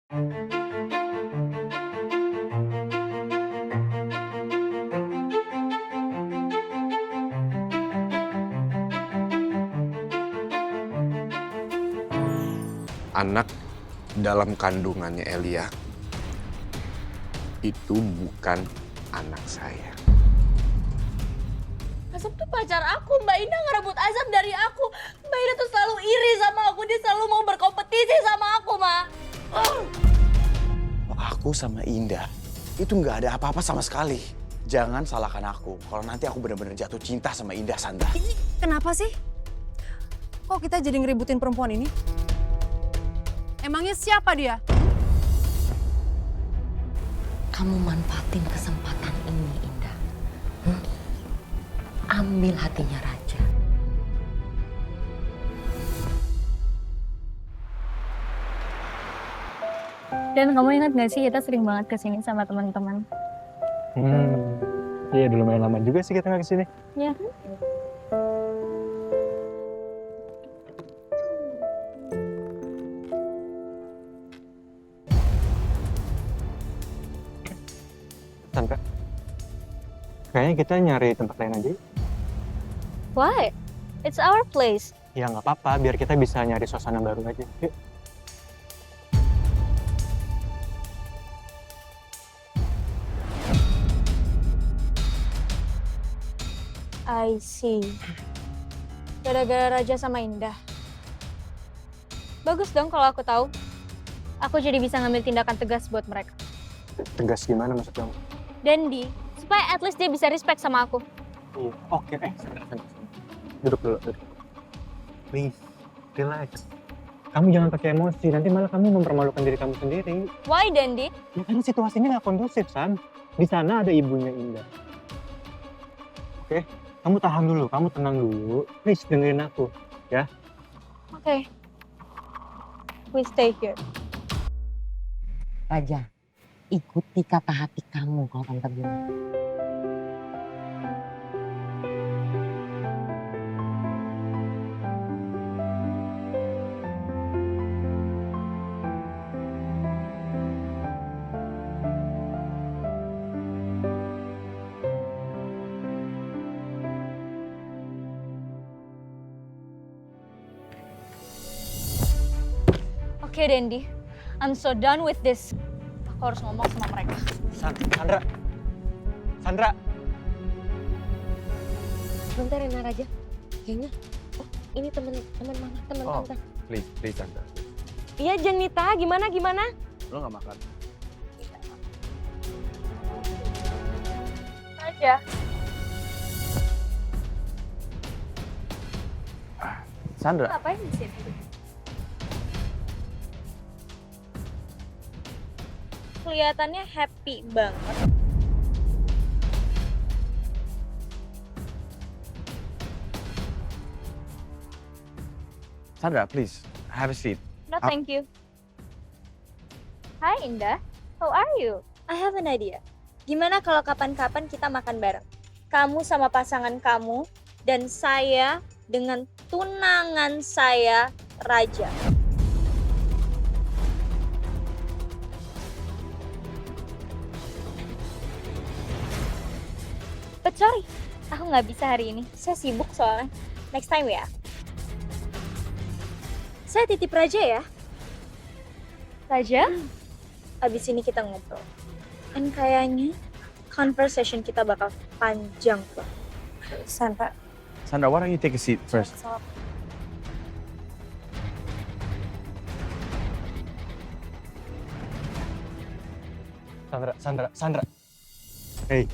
Anak dalam kandungannya Elia itu bukan anak saya. Azam tuh pacar aku, Mbak Indah ngerebut Azam dari aku. Mbak Indah tuh selalu iri sama aku, dia selalu mau berkompetisi sama aku, Ma. Aku sama Indah itu nggak ada apa-apa sama sekali. Jangan salahkan aku kalau nanti aku benar-benar jatuh cinta sama Indah, Sandra. Ini kenapa sih? Kok kita jadi ngeributin perempuan ini? Emangnya siapa dia? Kamu manfaatin kesempatan ini, Indah. Ambil hatinya Raja. Dan kamu ingat gak sih kita sering banget kesini sama teman-teman? Iya, udah lumayan lama juga sih kita nggak kesini. Iya. Tante, kayaknya kita nyari tempat lain aja. Why? It's our place. Ya nggak apa-apa, biar kita bisa nyari suasana baru aja. Yuk. I see. Gara-gara Raja sama Indah. Bagus dong kalau aku tahu. Aku jadi bisa ngambil tindakan tegas buat mereka. Tegas gimana maksud kamu? Dendi, supaya at least dia bisa respect sama aku. Iya. Oke, sebentar. Duduk dulu, duduk. Please, relax. Kamu jangan pakai emosi, nanti malah kamu mempermalukan diri kamu sendiri. Why, Dendi? Ya karena situasinya nggak kondusif, San. Di sana ada ibunya Indah. Oke, kamu tahan dulu, kamu tenang dulu. Please, dengerin aku, ya. Oke. We stay here. Raja, ikuti kata hati kamu kalau tante bilang. Oke, Dendi. I'm so done with this. Aku harus ngomong sama mereka. Sandra. Sandra. Bentar ya, Raja. Kayaknya, ini teman mama, teman Oh. tante. Please, Sandra. Iya, Janita, gimana? Lo nggak makan? Raja. Sandra. Ngapain di sini? Kelihatannya happy banget. Sandra, please, have a seat. No, thank you. Hai, Indah. How are you? I have an idea. Gimana kalau kapan-kapan kita makan bareng? Kamu sama pasangan kamu, dan saya dengan tunangan saya, Raja. But sorry, aku nggak bisa hari ini. Saya sibuk soalnya. Next time ya. Saya titip Raja ya. Raja? Abis ini kita ngobrol. Dan kayaknya conversation kita bakal panjang tuh. Sandra. Sandra, why don't you take a seat first? Sandra. Hey,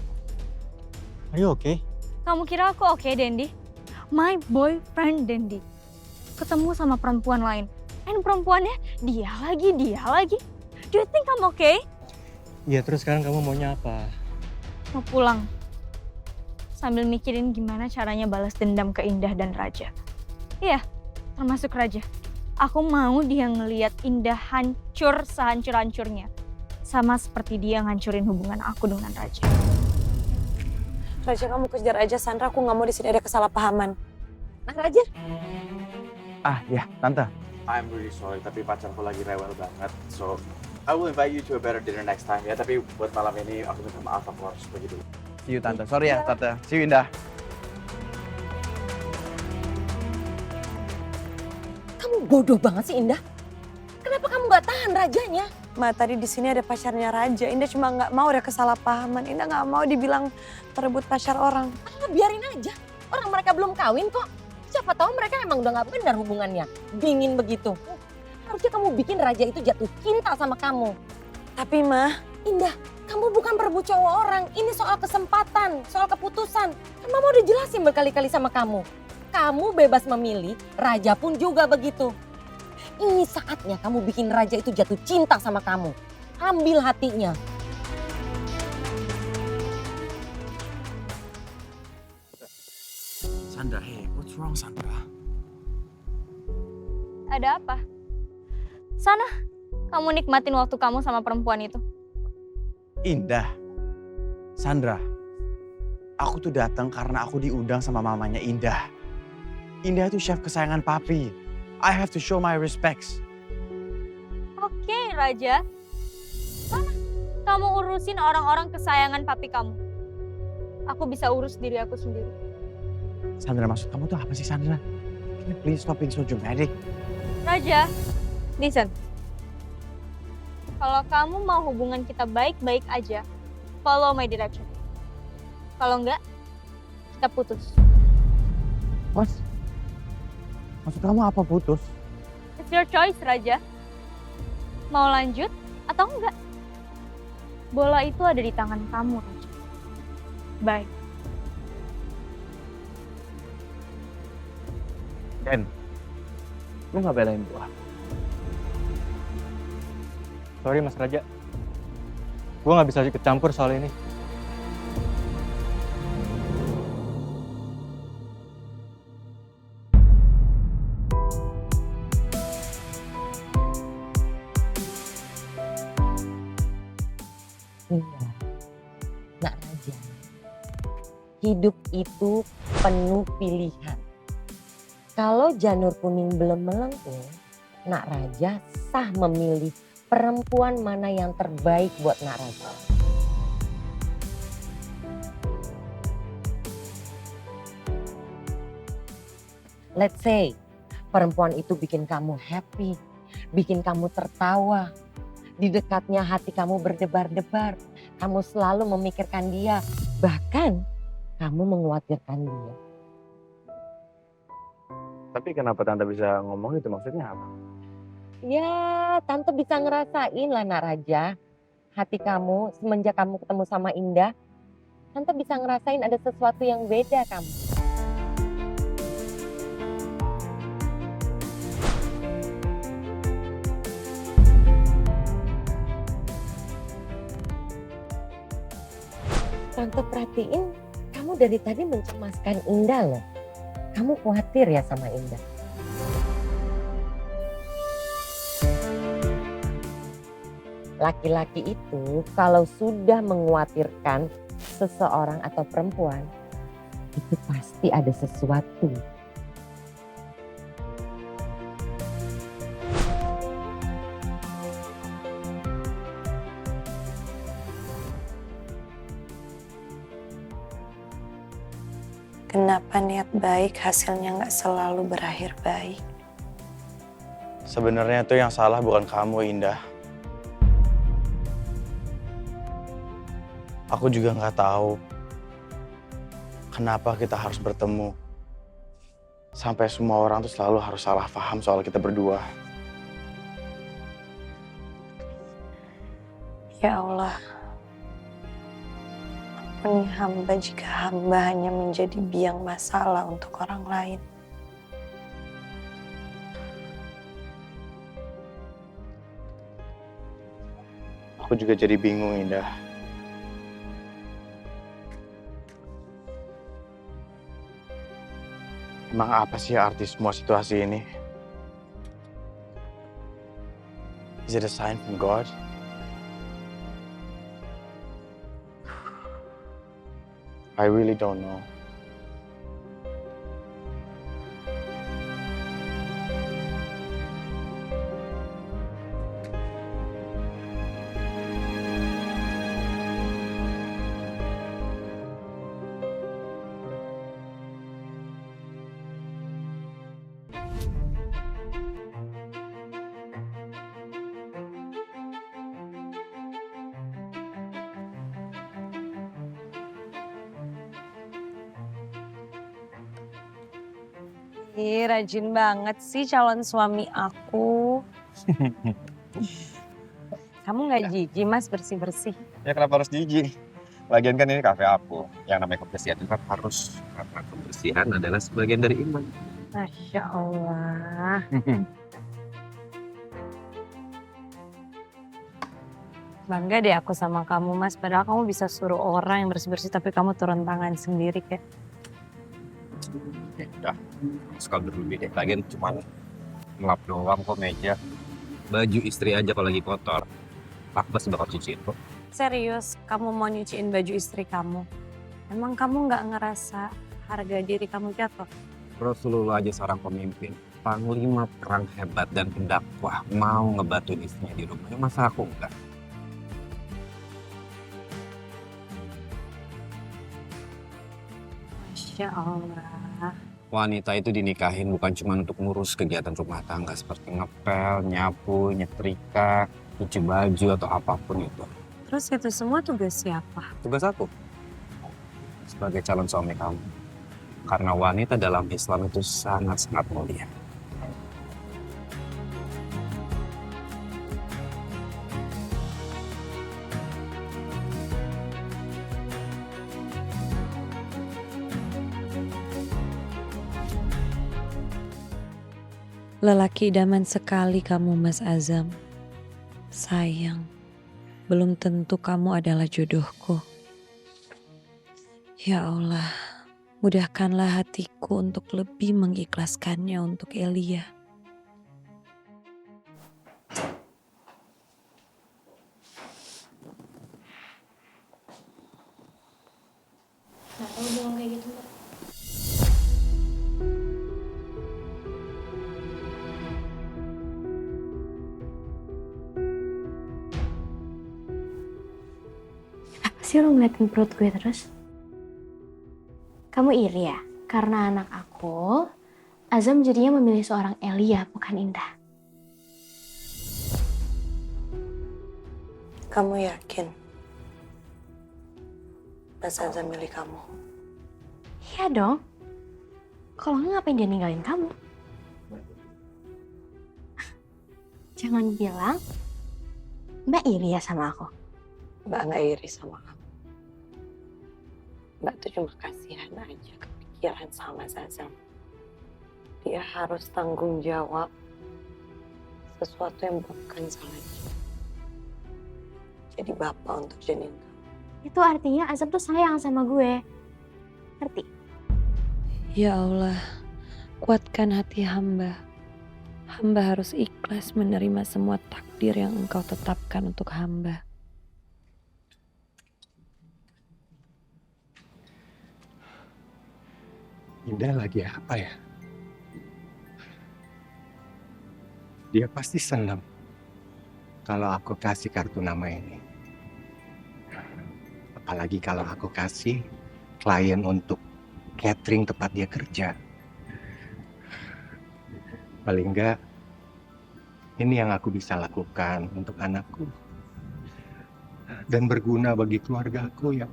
are you okay? Kamu kira aku oke, Dendi? My boyfriend, Dendi. Ketemu sama perempuan lain. And perempuannya dia lagi. Do you think I'm okay? Iya, terus sekarang kamu maunya apa? Mau pulang. Sambil mikirin gimana caranya balas dendam ke Indah dan Raja. Iya, termasuk Raja. Aku mau dia ngeliat Indah hancur sehancur-hancurnya. Sama seperti dia ngancurin hubungan aku dengan Raja. Raja, kamu kejar aja Sandra, aku nggak mau di sini ada kesalahpahaman. Nah, Raja. Ya, Tante. I'm really sorry, tapi pacarku lagi rewel banget. So, I will invite you to a better dinner next time ya. Tapi buat malam ini aku minta maaf, aku harus pergi dulu. See you Tante. Sorry ya Tante. See you Indah. Kamu bodoh banget sih Indah. Kenapa kamu gak tahan rajanya? Ma, tadi di sini ada pacarnya Raja. Indah cuma nggak mau ada kesalahpahaman. Indah nggak mau dibilang merebut pacar orang. Ah, biarin aja. Orang mereka belum kawin kok. Siapa tahu mereka emang udah gak benar hubungannya. Dingin begitu. Harusnya kamu bikin Raja itu jatuh cinta sama kamu. Tapi Ma, Indah, kamu bukan perebut cowok orang. Ini soal kesempatan, soal keputusan. Kan Mama udah jelasin berkali-kali sama kamu. Kamu bebas memilih, Raja pun juga begitu. Ini saatnya kamu bikin Raja itu jatuh cinta sama kamu. Ambil hatinya. Sandra, hey, what's wrong Sandra? Ada apa? Sana, kamu nikmatin waktu kamu sama perempuan itu. Indah, Sandra, aku tuh datang karena aku diundang sama mamanya Indah. Indah itu chef kesayangan papi. I have to show my respects. Oke, Raja. Sana, kamu urusin orang-orang kesayangan papi kamu. Aku bisa urus diri aku sendiri. Sandra, maksud kamu tuh apa sih Sandra? Can you please stop being so dramatic? Raja, listen. Kalau kamu mau hubungan kita baik-baik aja, follow my direction. Kalau enggak, kita putus. Maksud kamu apa putus? It's your choice, Raja. Mau lanjut atau enggak? Bola itu ada di tangan kamu, Raja. Bye. Den, lu nggak belain gua. Sorry Mas Raja. Gue nggak bisa ikut campur soal ini. Indah, Nak Raja, hidup itu penuh pilihan. Kalau janur kuning belum melengkung, Nak Raja sah memilih perempuan mana yang terbaik buat Nak Raja. Let's say, perempuan itu bikin kamu happy, bikin kamu tertawa. Di dekatnya hati kamu berdebar-debar. Kamu selalu memikirkan dia. Bahkan kamu mengkhawatirkan dia. Tapi kenapa Tante bisa ngomong itu? Maksudnya apa? Ya, Tante bisa ngerasain lah Nak Raja. Hati kamu semenjak kamu ketemu sama Indah. Tante bisa ngerasain ada sesuatu yang beda kamu. Tante perhatiin kamu dari tadi mencemaskan Indah loh. Kamu khawatir ya sama Indah. Laki-laki itu kalau sudah mengkhawatirkan seseorang atau perempuan, itu pasti ada sesuatu. kenapa niat baik hasilnya nggak selalu berakhir baik? Sebenarnya tuh yang salah bukan kamu Indah. Aku juga nggak tahu kenapa kita harus bertemu. Sampai semua orang tuh selalu harus salah paham soal kita berdua. Ya Allah, ampuni hamba jika hamba hanya menjadi biang masalah untuk orang lain. Aku juga jadi bingung Indah. Emang apa sih arti semua situasi ini? Is it a sign from God? I really don't know. Ih, rajin banget sih calon suami aku. Kamu nggak jijik Mas bersih-bersih? Ya kenapa harus jijik? Lagian kan ini kafe aku. Yang namanya kebersihan itu kan harus. Karena kebersihan adalah sebagian dari iman. Masya Allah. Bangga deh aku sama kamu Mas. Padahal kamu bisa suruh orang yang bersih-bersih tapi kamu turun tangan sendiri kayak. Udah, suka berlebih deh. Lagian cuma ngelap doang kok meja. Baju istri aja kalau lagi kotor. Aku pasti bakal cuciin kok. Serius, kamu mau nyuciin baju istri kamu? Emang kamu nggak ngerasa harga diri kamu jatuh? Rasulullah aja seorang pemimpin. Panglima perang hebat dan pendakwah mau ngebantuin istrinya di rumahnya. Masa aku enggak? Masya Allah. Wanita itu dinikahin bukan cuma untuk ngurus kegiatan rumah tangga seperti ngepel, nyapu, nyetrika, cuci baju atau apapun itu. Terus itu semua tugas siapa? Tugas aku sebagai calon suami kamu. Karena wanita dalam Islam itu sangat-sangat mulia. Lelaki idaman sekali kamu Mas Azam. Sayang, belum tentu kamu adalah jodohku. Ya Allah, mudahkanlah hatiku untuk lebih mengikhlaskannya untuk Elia. Kenapa lu bilang kayak gitu, Mbak? Apa sih lu ngeliatin perut gue terus? Kamu iri ya? Karena anak aku, Azam jadinya memilih seorang Elia, bukan Indah. Kamu yakin Mas Azam milih kamu? Iya dong. Kalau nggak ngapain dia ninggalin kamu? Jangan bilang Mbak iri ya sama aku. Mbak nggak iri sama kamu. Mbak tuh cuma kasihan aja kepikiran sama Mas Azam. Dia harus tanggung jawab sesuatu yang bukan salahnya. Jadi bapak untuk janin kamu. Itu artinya Azam tuh sayang sama gue. Ngerti? Ya Allah, kuatkan hati hamba. Hamba harus ikhlas menerima semua takdir yang Engkau tetapkan untuk hamba. Indah lagi apa ya? Dia pasti senang kalau aku kasih kartu nama ini. Apalagi kalau aku kasih klien untuk catering tempat dia kerja. Paling enggak, ini yang aku bisa lakukan untuk anakku. Dan berguna bagi keluargaku ya.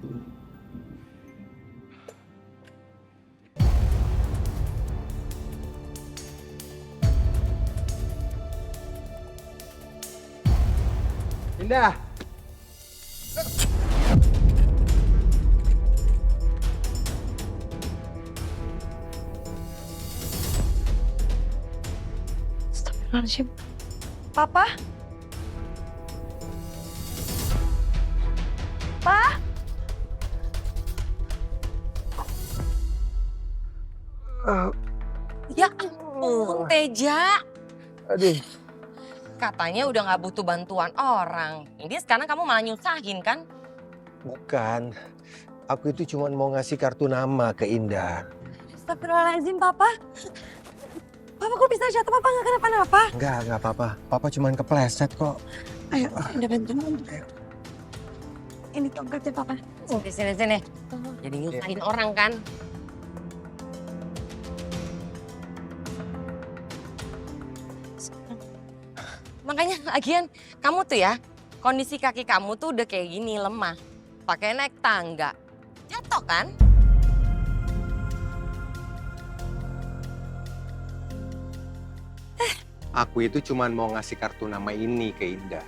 Indah. Astagfirullahaladzim. Papa? Pa? Ya ampun, Teja. Aduh. Katanya udah nggak butuh bantuan orang. Ini sekarang kamu malah nyusahin kan? Bukan. Aku itu cuma mau ngasih kartu nama ke Indah. Astagfirullahaladzim, Papa. Papa kok bisa jatuh? Papa nggak kenapa-napa? Enggak apa-apa. Papa cuma kepleset kok. Ayo, udah bantuin. Ini tongkatnya Papa. Sini. Jadi nyusahin orang kan? Makanya lagian kamu tuh ya, kondisi kaki kamu tuh udah kayak gini, lemah. Pakai naik tangga. Jatuh kan? Aku itu cuman mau ngasih kartu nama ini ke Indah.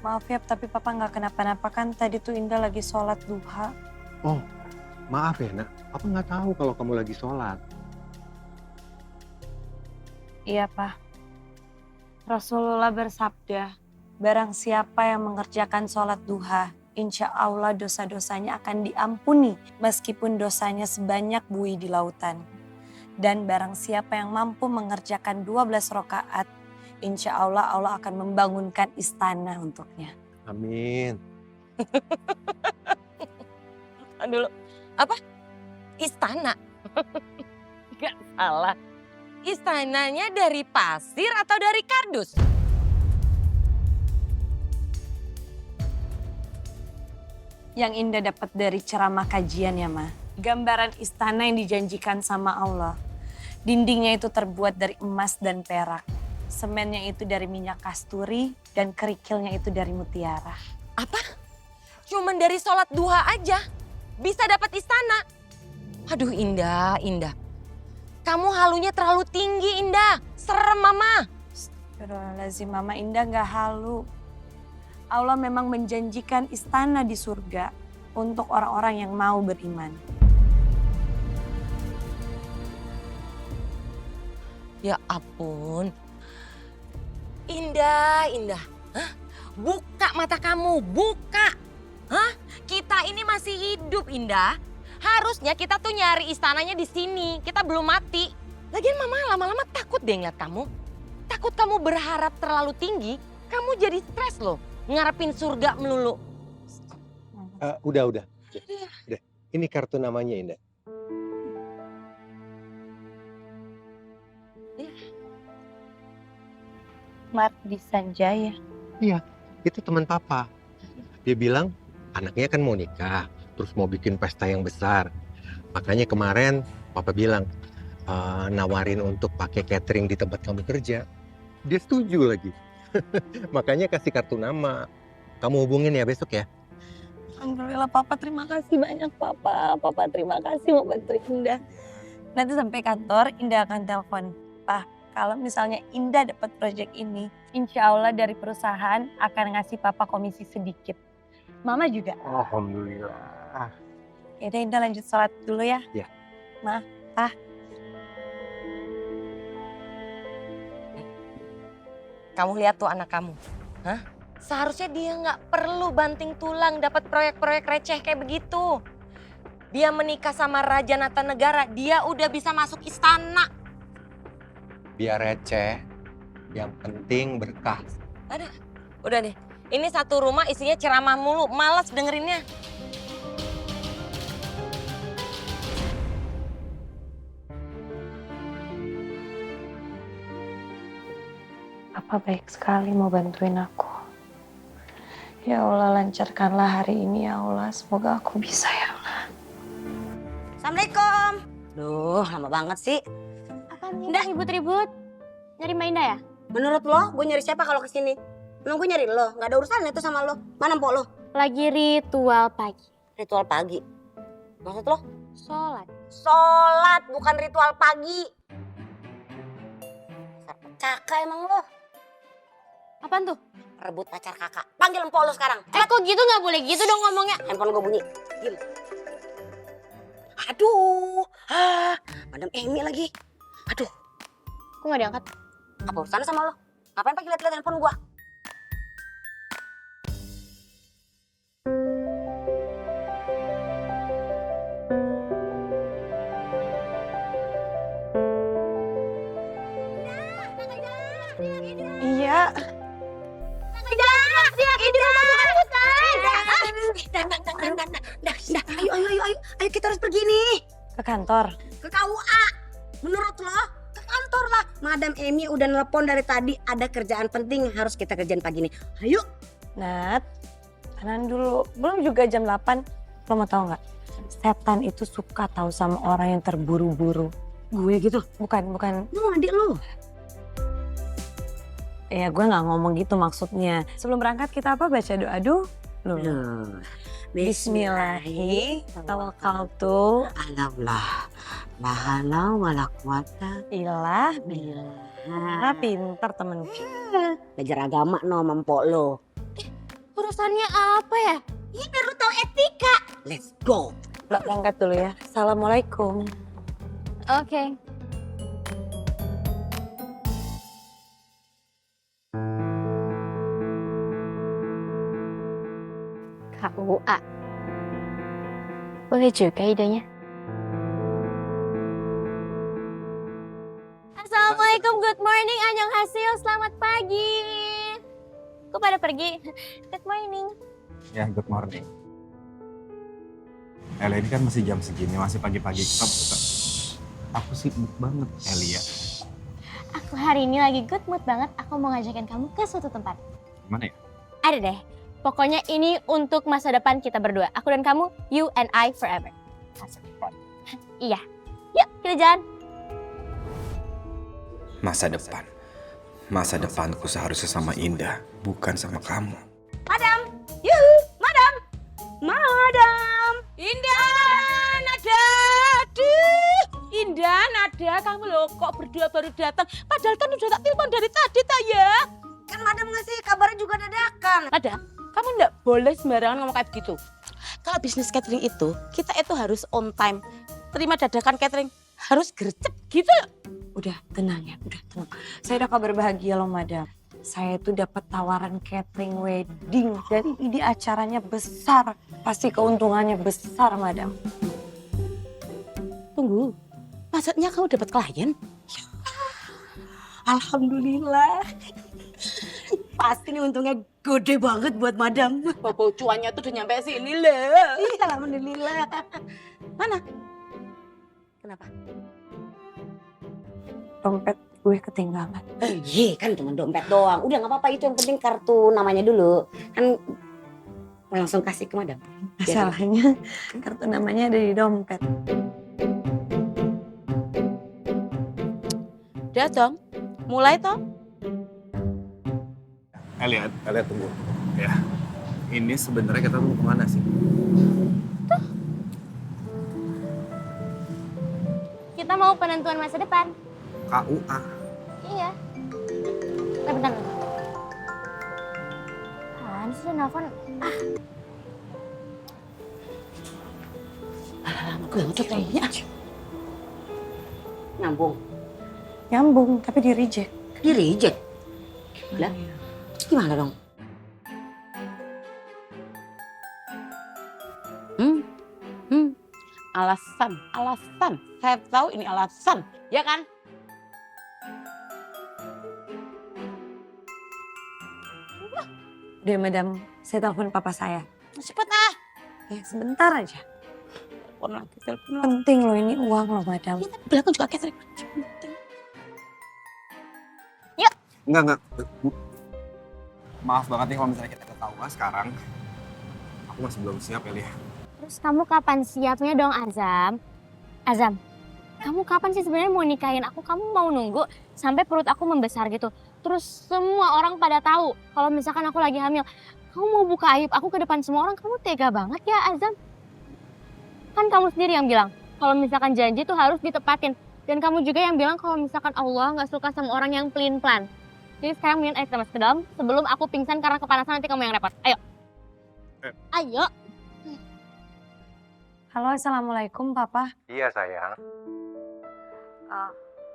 Maaf ya, tapi papa nggak kenapa-napa kan tadi tuh Indah lagi sholat duha. Oh, maaf ya nak. Papa nggak tahu kalau kamu lagi sholat. Iya, Pak. Rasulullah bersabda, barang siapa yang mengerjakan sholat duha, insya Allah dosa-dosanya akan diampuni meskipun dosanya sebanyak buih di lautan. Dan barang siapa yang mampu mengerjakan 12 rakaat, insya Allah Allah akan membangunkan istana untuknya. Amin. Dulu apa? Istana? Gak salah. Istananya dari pasir atau dari kardus? Yang Indah dapat dari ceramah kajian ya, Ma. Gambaran istana yang dijanjikan sama Allah. Dindingnya itu terbuat dari emas dan perak. Semennya itu dari minyak kasturi dan kerikilnya itu dari mutiara. Apa? Cuman dari sholat duha aja bisa dapat istana? Aduh Indah, Indah. Kamu halunya terlalu tinggi Indah. Serem Mama. Astagfirullahaladzim, Mama Indah nggak halu. Allah memang menjanjikan istana di surga untuk orang-orang yang mau beriman. Ya ampun. Indah, Indah. Hah? Buka mata kamu, buka. Hah? Kita ini masih hidup Indah. Harusnya kita tuh nyari istananya di sini. Kita belum mati. Lagian Mama lama-lama takut deh ngeliat kamu. Takut kamu berharap terlalu tinggi, kamu jadi stres loh. Ngarepin surga melulu. Udah. Ini kartu namanya Indah. Mardi Sanjaya. Iya, itu teman papa. Dia bilang anaknya kan mau nikah, terus mau bikin pesta yang besar. Makanya kemarin papa bilang nawarin untuk pakai catering di tempat kamu kerja. Dia setuju lagi. Makanya kasih kartu nama. Kamu hubungin ya besok ya. Alhamdulillah Papa, terima kasih banyak Papa. Papa terima kasih mau bantu Indah. Nanti sampai kantor Indah akan telepon. Pak, kalau misalnya Indah dapat proyek ini, insya Allah dari perusahaan akan ngasih Papa komisi sedikit. Mama juga. Alhamdulillah. Yaudah Indah lanjut sholat dulu ya. Ya. Ma, Pa. Kamu lihat tuh anak kamu. Hah? Seharusnya dia nggak perlu banting tulang dapat proyek-proyek receh kayak begitu. Dia menikah sama Raja Nata Negara, dia udah bisa masuk istana. Biar receh, yang penting berkah. Udah deh, ini satu rumah isinya ceramah mulu, malas dengerinnya. Papa baik sekali mau bantuin aku. Ya Allah lancarkanlah hari ini ya Allah. Semoga aku bisa ya Allah. Assalamualaikum. Duh, lama banget sih. Apaan Indah ribut-ribut? Nyari Mbak Indah ya? Menurut lo, gue nyari siapa kalau kesini? Emang gue nyari lo? Gak ada urusan itu sama lo. Mana mpok lo? Lagi ritual pagi. Ritual pagi. Maksud lo? Sholat. Sholat, bukan ritual pagi. Kakak emang lo? Apaan tuh? Rebut pacar kakak. Panggil mpok lo sekarang. Kok gitu nggak boleh gitu dong ngomongnya. Handphone gue bunyi. Diem. Aduh. Madam Emi lagi. Aduh. Kok nggak diangkat? Apa urusannya sama lo? Ngapain pagi liat-liat handphone gue? Iya. Ayo kita harus pergi nih. Ke kantor. Ke KUA. Menurut lo, ke kantor lah. Madam Emi udah nelpon dari tadi, ada kerjaan penting yang harus kita kerjain pagi nih. Ayo. Nat, tahan dulu. Belum juga jam 8. Lo mau tahu nggak? Setan itu suka tahu sama orang yang terburu-buru. Gue gitu? Bukan. Lu adik lo. Ya gue nggak ngomong gitu maksudnya. Sebelum berangkat kita apa baca doa dulu? Loh. Bismillahirrahmanirrahim. Tawakkaltu Alallah. Bahala wala kuwata. Ilah, Billah. pintar temen. Belajar agama no mempok lo. Urusannya apa ya? Iya biar lu tahu etika. Let's go. Mbak berangkat dulu ya. Assalamualaikum. Oke. KUA. Boleh juga idenya. Assalamualaikum, good morning, annyeonghaseyo, selamat pagi. Kok pada pergi? Good morning. Ya, good morning. Elia, ini kan masih jam segini, masih pagi-pagi. Aku sibuk banget, Elia. Aku hari ini lagi good mood banget, aku mau ngajakin kamu ke suatu tempat. Gimana ya? Ada deh. Pokoknya ini untuk masa depan kita berdua. Aku dan kamu, you and I forever. Masa depan. Iya. Yuk, kita jalan. Masa depan. Masa depanku seharusnya sama Indah, bukan sama kamu. Madam. Yuhu, madam. Madam. Indah, Nada, aduh. Indah, Nada, kamu loh kok berdua baru datang. Padahal kan udah tak telepon dari tadi, ya. Kan madam ngasih kabarnya juga dadakan. Nada, kamu nggak boleh sembarangan ngomong kayak begitu. Kalau bisnis catering itu, kita itu harus on time. Terima dadakan catering, harus gercep gitu. Udah tenang ya, udah tenang. Saya udah kabar bahagia loh madam. Saya tuh dapat tawaran catering wedding dan ini acaranya besar. Pasti keuntungannya besar madam. Tunggu, maksudnya kamu dapat klien? Alhamdulillah. Pasti nih untungnya gede banget buat madam. Bobo cuannya tuh udah nyampe sini loh. Iya, alhamdulillah. Mana? Kenapa? Dompet gue ketinggalan. Iya kan cuma dompet doang. Udah nggak apa-apa, itu yang penting kartu namanya dulu. Kan langsung kasih ke madam. Masalahnya kartu namanya ada di dompet. Udah dong, mulai toh. Elia tunggu. Ya, ini sebenarnya kita mau kemana sih? Kita mau penentuan masa depan. KUA. Iya. Bentar. Apaan sih dia nelfon? Gue ngecek kayaknya. Nyambung, tapi di reject. Di reject. Lah, terus gimana dong? Alasan. Saya tahu ini alasan, ya kan? Udah madam, saya telepon papa saya. Cepet ah. Ya sebentar aja. Telepon lagi. Penting loh ini uang loh madam. Kita belakang juga catering. Penting. Enggak. Maaf banget nih kalau misalnya kita ketawa sekarang. Aku masih belum siap, Elia. Terus kamu kapan siapnya dong, Azam? Azam, kamu kapan sih sebenarnya mau nikahin aku? Kamu mau nunggu sampai perut aku membesar gitu. Terus semua orang pada tahu kalau misalkan aku lagi hamil. Kamu mau buka aib aku ke depan semua orang, kamu tega banget ya, Azam. Kan kamu sendiri yang bilang kalau misalkan janji tuh harus ditepatin. Dan kamu juga yang bilang kalau misalkan Allah nggak suka sama orang yang pelin-pelan. Jadi sekarang mendingan ayo kita masuk ke dalam sebelum aku pingsan karena kepanasan, nanti kamu yang repot. Ayo. Ayo. Halo, assalamualaikum papa. Iya sayang.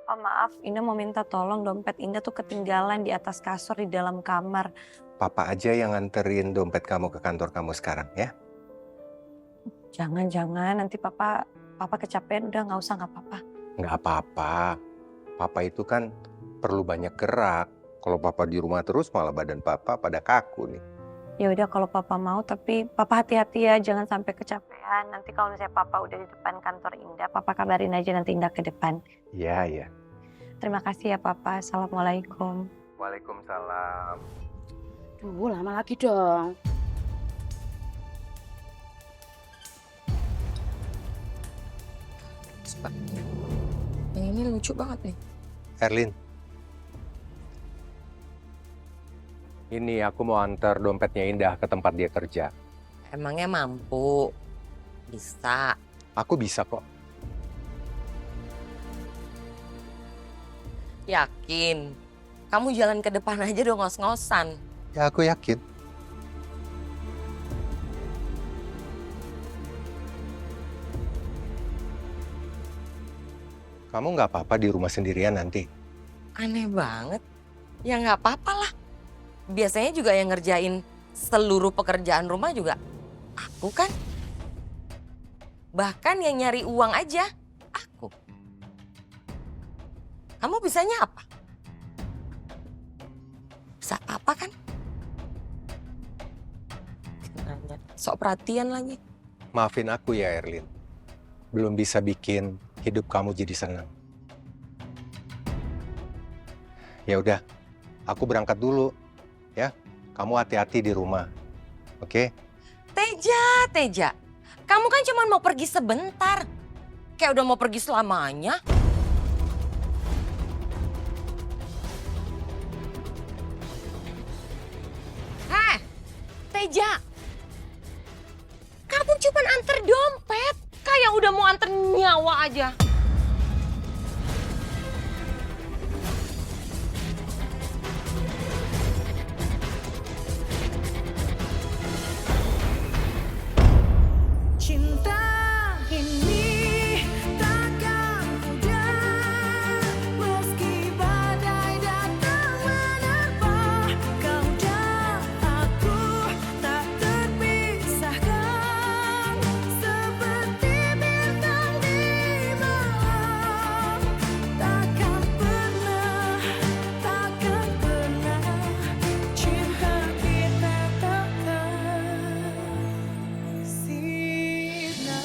Oh maaf, Indah mau minta tolong dompet Indah tuh ketinggalan di atas kasur di dalam kamar. Papa aja yang nganterin dompet kamu ke kantor kamu sekarang ya. Jangan, nanti papa kecapean, udah nggak usah, nggak apa-apa. Nggak apa-apa. Papa itu kan perlu banyak gerak. Kalau papa di rumah terus malah badan papa pada kaku nih. Ya udah kalau papa mau, tapi papa hati-hati ya, jangan sampai kecapean. Nanti kalau misalnya papa udah di depan kantor Indah, papa kabarin aja nanti Indah ke depan. Iya. Terima kasih ya papa. Assalamualaikum. Waalaikumsalam. Duh, lama lagi dong. Cepat. Yang ini lucu banget nih. Erlin. Ini aku mau antar dompetnya Indah ke tempat dia kerja. Emangnya mampu? Bisa. Aku bisa kok. Yakin? Kamu jalan ke depan aja dong ngos-ngosan. Ya aku yakin. Kamu nggak apa-apa di rumah sendirian nanti? Aneh banget. Ya nggak apa-apa lah. Biasanya juga yang ngerjain seluruh pekerjaan rumah juga aku kan. Bahkan yang nyari uang aja aku. Kamu bisanya apa? Bisa apa kan? Nanya, sok perhatian lagi. Maafin aku ya Erlin. Belum bisa bikin hidup kamu jadi senang. Ya udah, aku berangkat dulu. Ya, kamu hati-hati di rumah. Oke? Teja. Kamu kan cuma mau pergi sebentar. Kayak udah mau pergi selamanya. Heh, Teja. Kamu cuma anter dompet. Kayak udah mau anter nyawa aja. Cinta ini takkan mudah, meski badai datang menerpa. Kau dan aku tak terpisahkan, seperti bintang di malam. Takkan pernah cinta kita takkan sirna.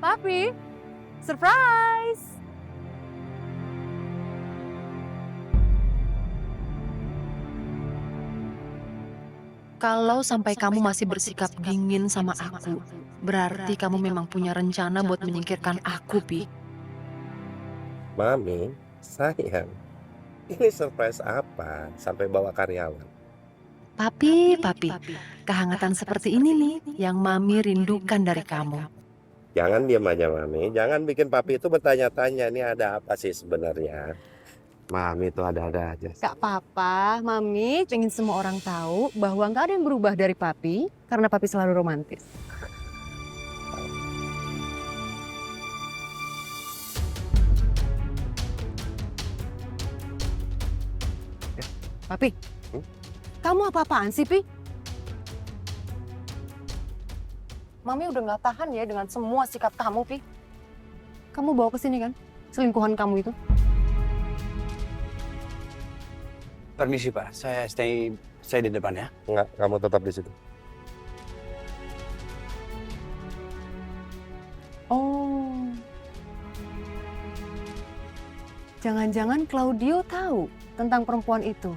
Papi, surprise! Kalau sampai kamu masih bersikap dingin sama aku, berarti kamu memang punya rencana buat menyingkirkan aku, Pi. Mami, sayang, ini surprise apa sampai bawa karyawan? Papi, kehangatan seperti ini nih yang Mami rindukan dari kamu. Jangan diam aja Mami, jangan bikin papi itu bertanya-tanya ini ada apa sih sebenarnya. Mami itu ada-ada aja. Gak apa-apa, Mami pengen semua orang tahu bahwa gak ada yang berubah dari Papi karena Papi selalu romantis. Papi, kamu apa-apaan sih, Pi? Mami udah gak tahan ya dengan semua sikap kamu, Pi. Kamu bawa ke sini kan, selingkuhan kamu itu? Permisi Pak, saya stay di depan ya. Enggak, kamu tetap di situ. Oh. Jangan-jangan Claudio tahu tentang perempuan itu.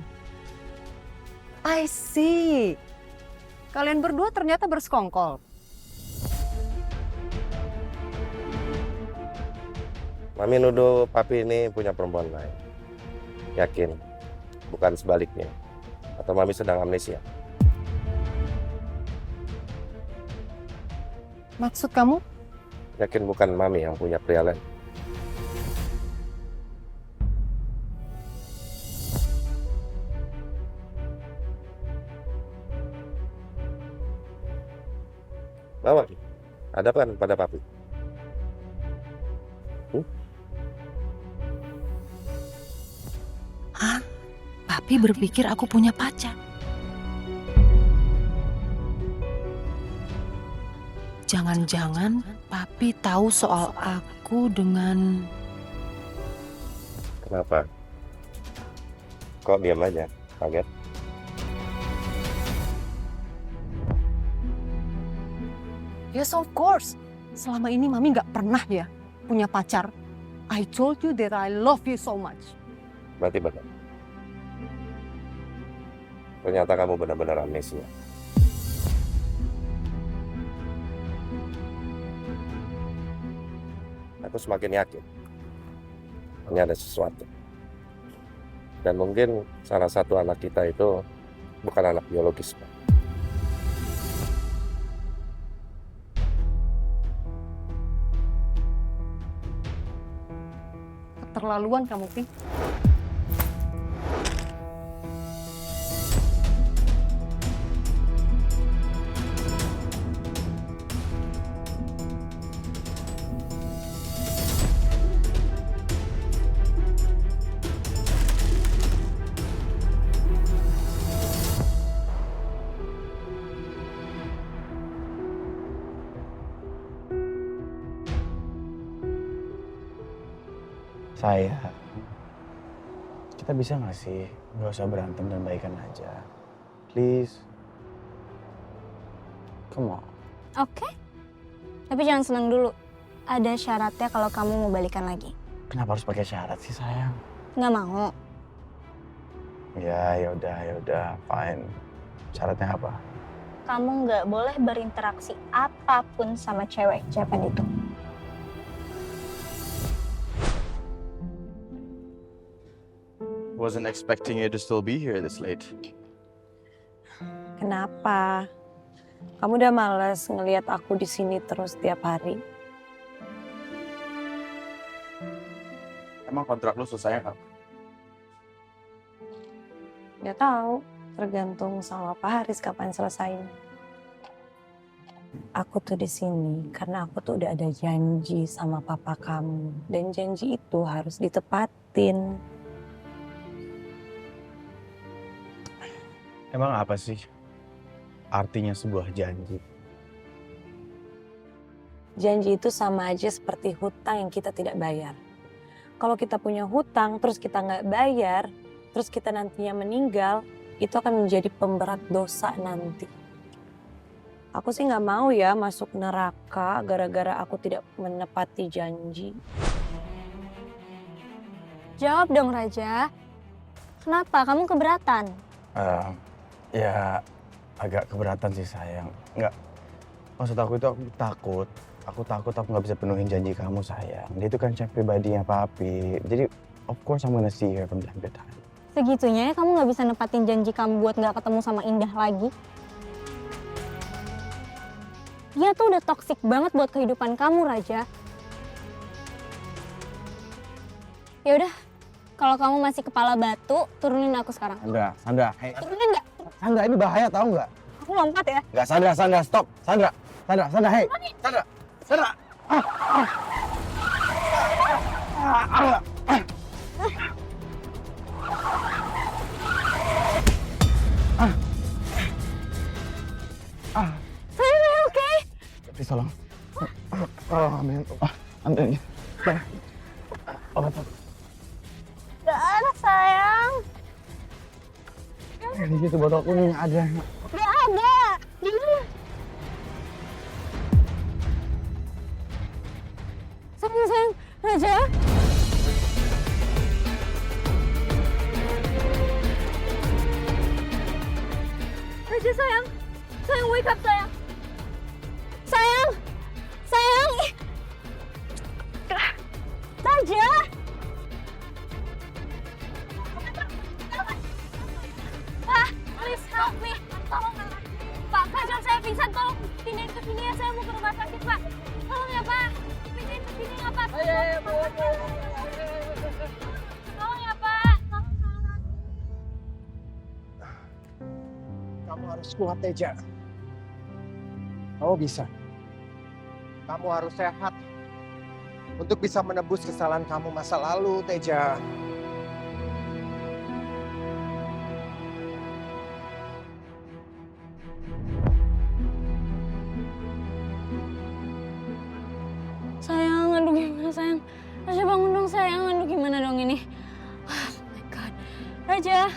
I see. Kalian berdua ternyata bersekongkol. Mami nuduh papi ini punya perempuan lain. Yakin? Bukan sebaliknya. Atau Mami sedang amnesia? Maksud kamu? Yakin bukan Mami yang punya pria lain? Bawa, hadapkan pada papi. Hah? Papi berpikir aku punya pacar. Jangan-jangan Papi tahu soal aku dengan... Kenapa? Kok diam aja? Kaget? Yes, of course. Selama ini Mami nggak pernah ya punya pacar. I told you that I love you so much. Berarti benar. Ternyata kamu benar-benar amnesia. Aku semakin yakin ini ada sesuatu. Dan mungkin salah satu anak kita itu bukan anak biologis, Pak. Keterlaluan kamu, Pi. Sayang, kita bisa nggak sih nggak usah berantem dan baikan aja, please. Come on. Oke. Tapi jangan senang dulu. Ada syaratnya kalau kamu mau balikan lagi. Kenapa harus pakai syarat sih sayang? Nggak mau. Ya udah, fine. Syaratnya apa? Kamu nggak boleh berinteraksi apapun sama cewek Japan itu. Wasn't expecting you to still be here this late. Kenapa? Kamu udah males ngelihat aku di sini terus tiap hari? Emang kontrak lu selesai kapan? Nggak tahu, tergantung sama Pak Haris kapan selesainya. Aku tuh di sini karena aku tuh udah ada janji sama papa kamu, dan janji itu harus ditepatin. Emang apa sih artinya sebuah janji? Janji itu sama aja seperti hutang yang kita tidak bayar. Kalau kita punya hutang terus kita nggak bayar, terus kita nantinya meninggal, itu akan menjadi pemberat dosa nanti. Aku sih nggak mau ya masuk neraka gara-gara aku tidak menepati janji. Jawab dong Raja. Kenapa? Kamu keberatan? Ya agak keberatan sih sayang. Nggak, maksud aku itu aku takut aku nggak bisa penuhin janji kamu sayang. Dia itu kan chef pribadinya papi. Jadi of course I'm gonna see her from time to time. Segitunya ya kamu nggak bisa nepatin janji kamu buat nggak ketemu sama Indah lagi? Dia tuh udah toksik banget buat kehidupan kamu, Raja. Ya udah, kalau kamu masih kepala batu, turunin aku sekarang. Sandra, hey. Turunin nggak? Sandra, ini bahaya tahu nggak? Aku lompat ya. Nggak, Sandra, stop. Sandra, hey. Sandra. Saya oke? Please tolong. Amin. Ambil. Obat. Gak ada sayang. Di situ botol kuning ada. Gak ada. Di mana? Sayang, Raja. Raja sayang, wake up sayang. Sayang. Raja. Pak, please help me. Tolong, Pak, kajang saya pingsan. Tolong pindahin ke sini ya, saya mau ke rumah sakit, Pak. Tolong ya, Pak. Pindahin ke sini ya, Pak. Tolong ya, Pak. Kamu harus kuat, Teja. Kamu bisa. Kamu harus sehat untuk bisa menebus kesalahan kamu masa lalu, Teja. Sayang, aduh gimana sayang? Raja bangun dong sayang, aduh gimana dong ini? Oh my God. Raja.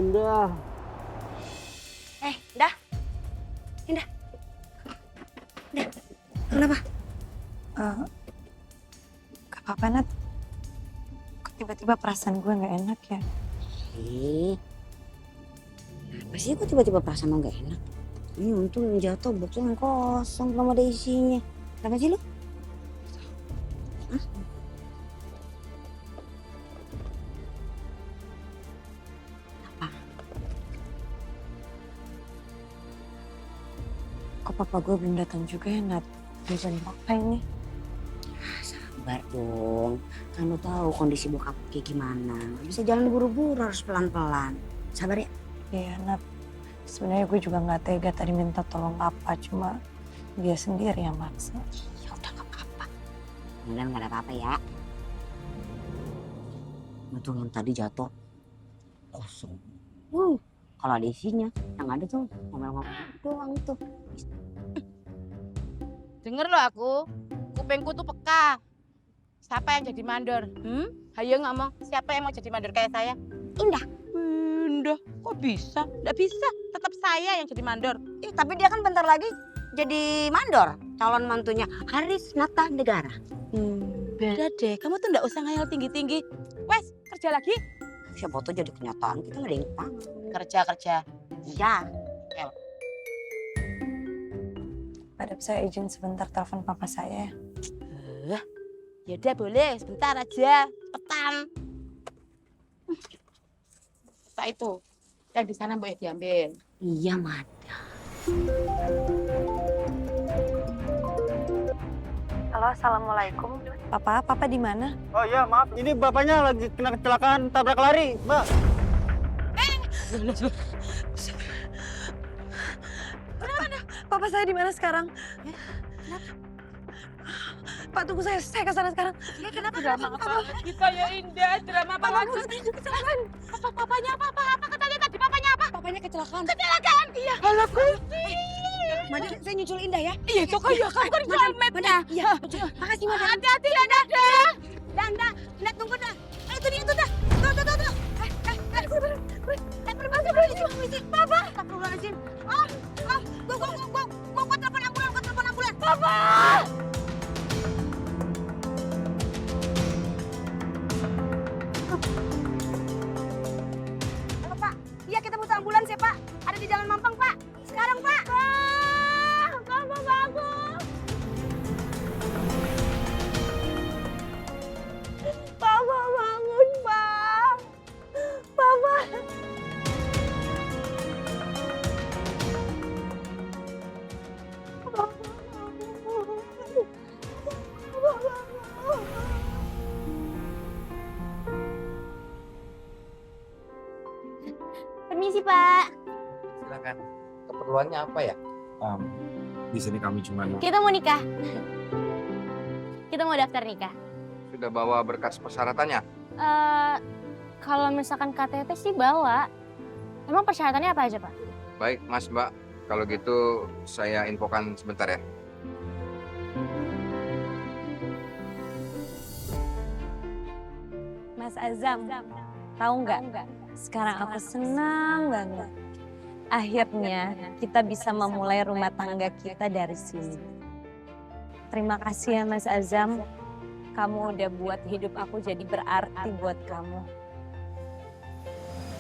Indah. Indah. Indah. Indah. Kenapa? Gak apa-apa, Nat. Kok tiba-tiba perasaan gue gak enak ya? Apa sih kok tiba-tiba perasaan lo gak enak? Ini untung yang jatuh boxnya yang kosong, belum ada isinya. Kenapa sih lo? Hah? Apa? Kok papa gue belum datang juga ya, Nat? Bisa papa ini. Sabar dong. Kan lo tahu kondisi bokap kayak gimana. Gak bisa jalan buru-buru, harus pelan-pelan. Sabar ya. Iya, Nat. Sebenarnya gue juga gak tega tadi minta tolong papa, cuma dia sendiri yang maksa. Ya udah gak apa-apa. Mudah-mudahan gak ada apa-apa ya. Itu yang tadi jatuh kosong. Kalau ada isinya, yang ada tuh ngomel-ngomel doang tuh. Denger lo aku, kupingku tuh peka. Siapa yang jadi mandor? Hayo ngomong, siapa yang mau jadi mandor kayak saya? Indah. Indah, kok bisa? Nggak bisa, tetap saya yang jadi mandor. Tapi dia kan bentar lagi jadi mandor. Calon mantunya Haris Nata Negara. Udah deh, kamu tuh nggak usah ngayal tinggi-tinggi. Wes, kerja lagi. Siapa tuh jadi kenyataan, kita nggak ada yang tahu. Kerja. Iya. Padahal saya izin sebentar telepon papa saya. Ya udah boleh, sebentar aja, cepetan. Tak itu, yang di sana boleh diambil. Iya, Mada. Halo, assalamualaikum. Papa di mana? Oh iya, maaf. Ini bapaknya lagi kena kecelakaan tabrak lari, Mbak. Papa saya di mana sekarang? Pak, tunggu saya ke sana sekarang. Kenapa? Drama apa kita ya Indah? Drama apa lagi? Kecelakaan. Papanya apa? Apa katanya tadi? Papanya apa? Papanya kecelakaan. Kecelakaan? Iya. Halah Gusti. Mada, saya nyusul Indah ya. Iya, kok ya kamu kan jual mapnya. Iya, makasih Mada. Hati-hati ya, Nada. Indah, tunggu dah. Itu dia, itu dah. Tuh. Permisi. Papa. Astagfirullahaladzim. Gua telepon ambulan. Papa. Halo, Pak. Iya, kita butuh ambulans ya, Pak. Ada di Jalan Mampang, Pak. Sekarang, Pak. Papa bagus. Papa bangun, Pak. Papa. Permisi, Pak. Silakan. Keperluannya apa ya? Di sini kami cuma Kita mau nikah. Kita mau daftar nikah. sudah bawa berkas persyaratannya. Kalau misalkan KTP sih bawa. Emang persyaratannya apa aja, Pak? Baik, Mas, Mbak. Kalau gitu saya infokan sebentar ya. Mas Azam, tahu nggak? Sekarang aku senang banget. Akhirnya kita bisa memulai rumah tangga kita dari sini. Terima kasih ya Mas Azam. Kamu udah buat hidup aku jadi berarti buat kamu.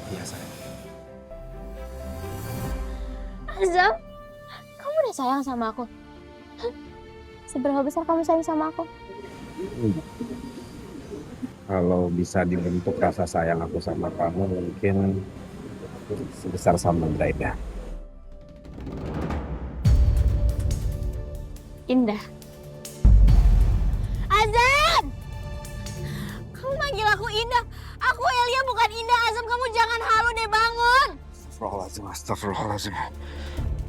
Iya, sayang. Azam, kamu udah sayang sama aku? Hah? Seberapa besar kamu sayang sama aku? Kalau bisa dibentuk rasa sayang aku sama kamu mungkin sebesar samudra Indah. Indah. Azam! Kamu manggil aku Indah. Aku Elia bukan Indah. Azam, kamu jangan halu deh, bangun. Astagfirullahaladzim.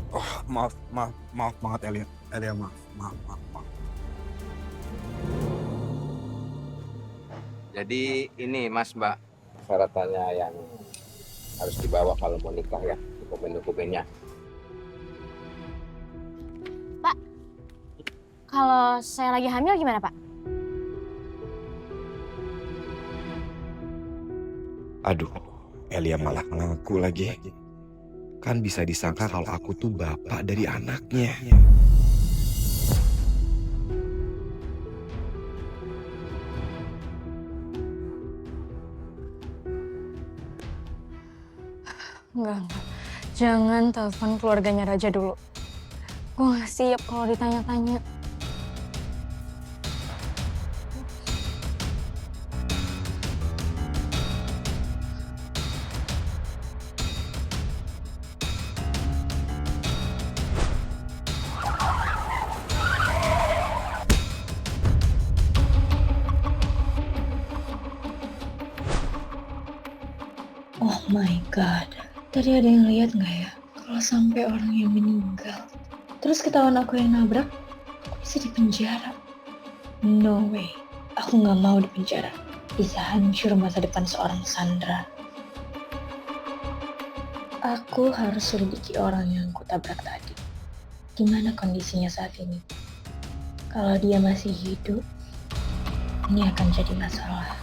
Oh, maaf banget Elia. Elia, maaf. Jadi ini Mas, Mbak, persyaratannya yang harus dibawa kalau mau nikah ya, dokumen-dokumennya. Pak, kalau saya lagi hamil gimana, Pak? Aduh, Elia malah ngaku lagi. Kan bisa disangka kalau aku tuh bapak dari anaknya. Enggak. Jangan telepon keluarganya Raja dulu. Gue gak siap kalau ditanya-tanya. Oh my god, tadi ada yang lihat nggak ya? Kalau sampai orang yang meninggal, terus ketahuan aku yang nabrak, aku bisa dipenjara. No way, aku nggak mau dipenjara. Bisa hancur masa depan seorang Sandra. Aku harus selidiki orang yang kutabrak tadi. Gimana kondisinya saat ini? Kalau dia masih hidup, ini akan jadi masalah.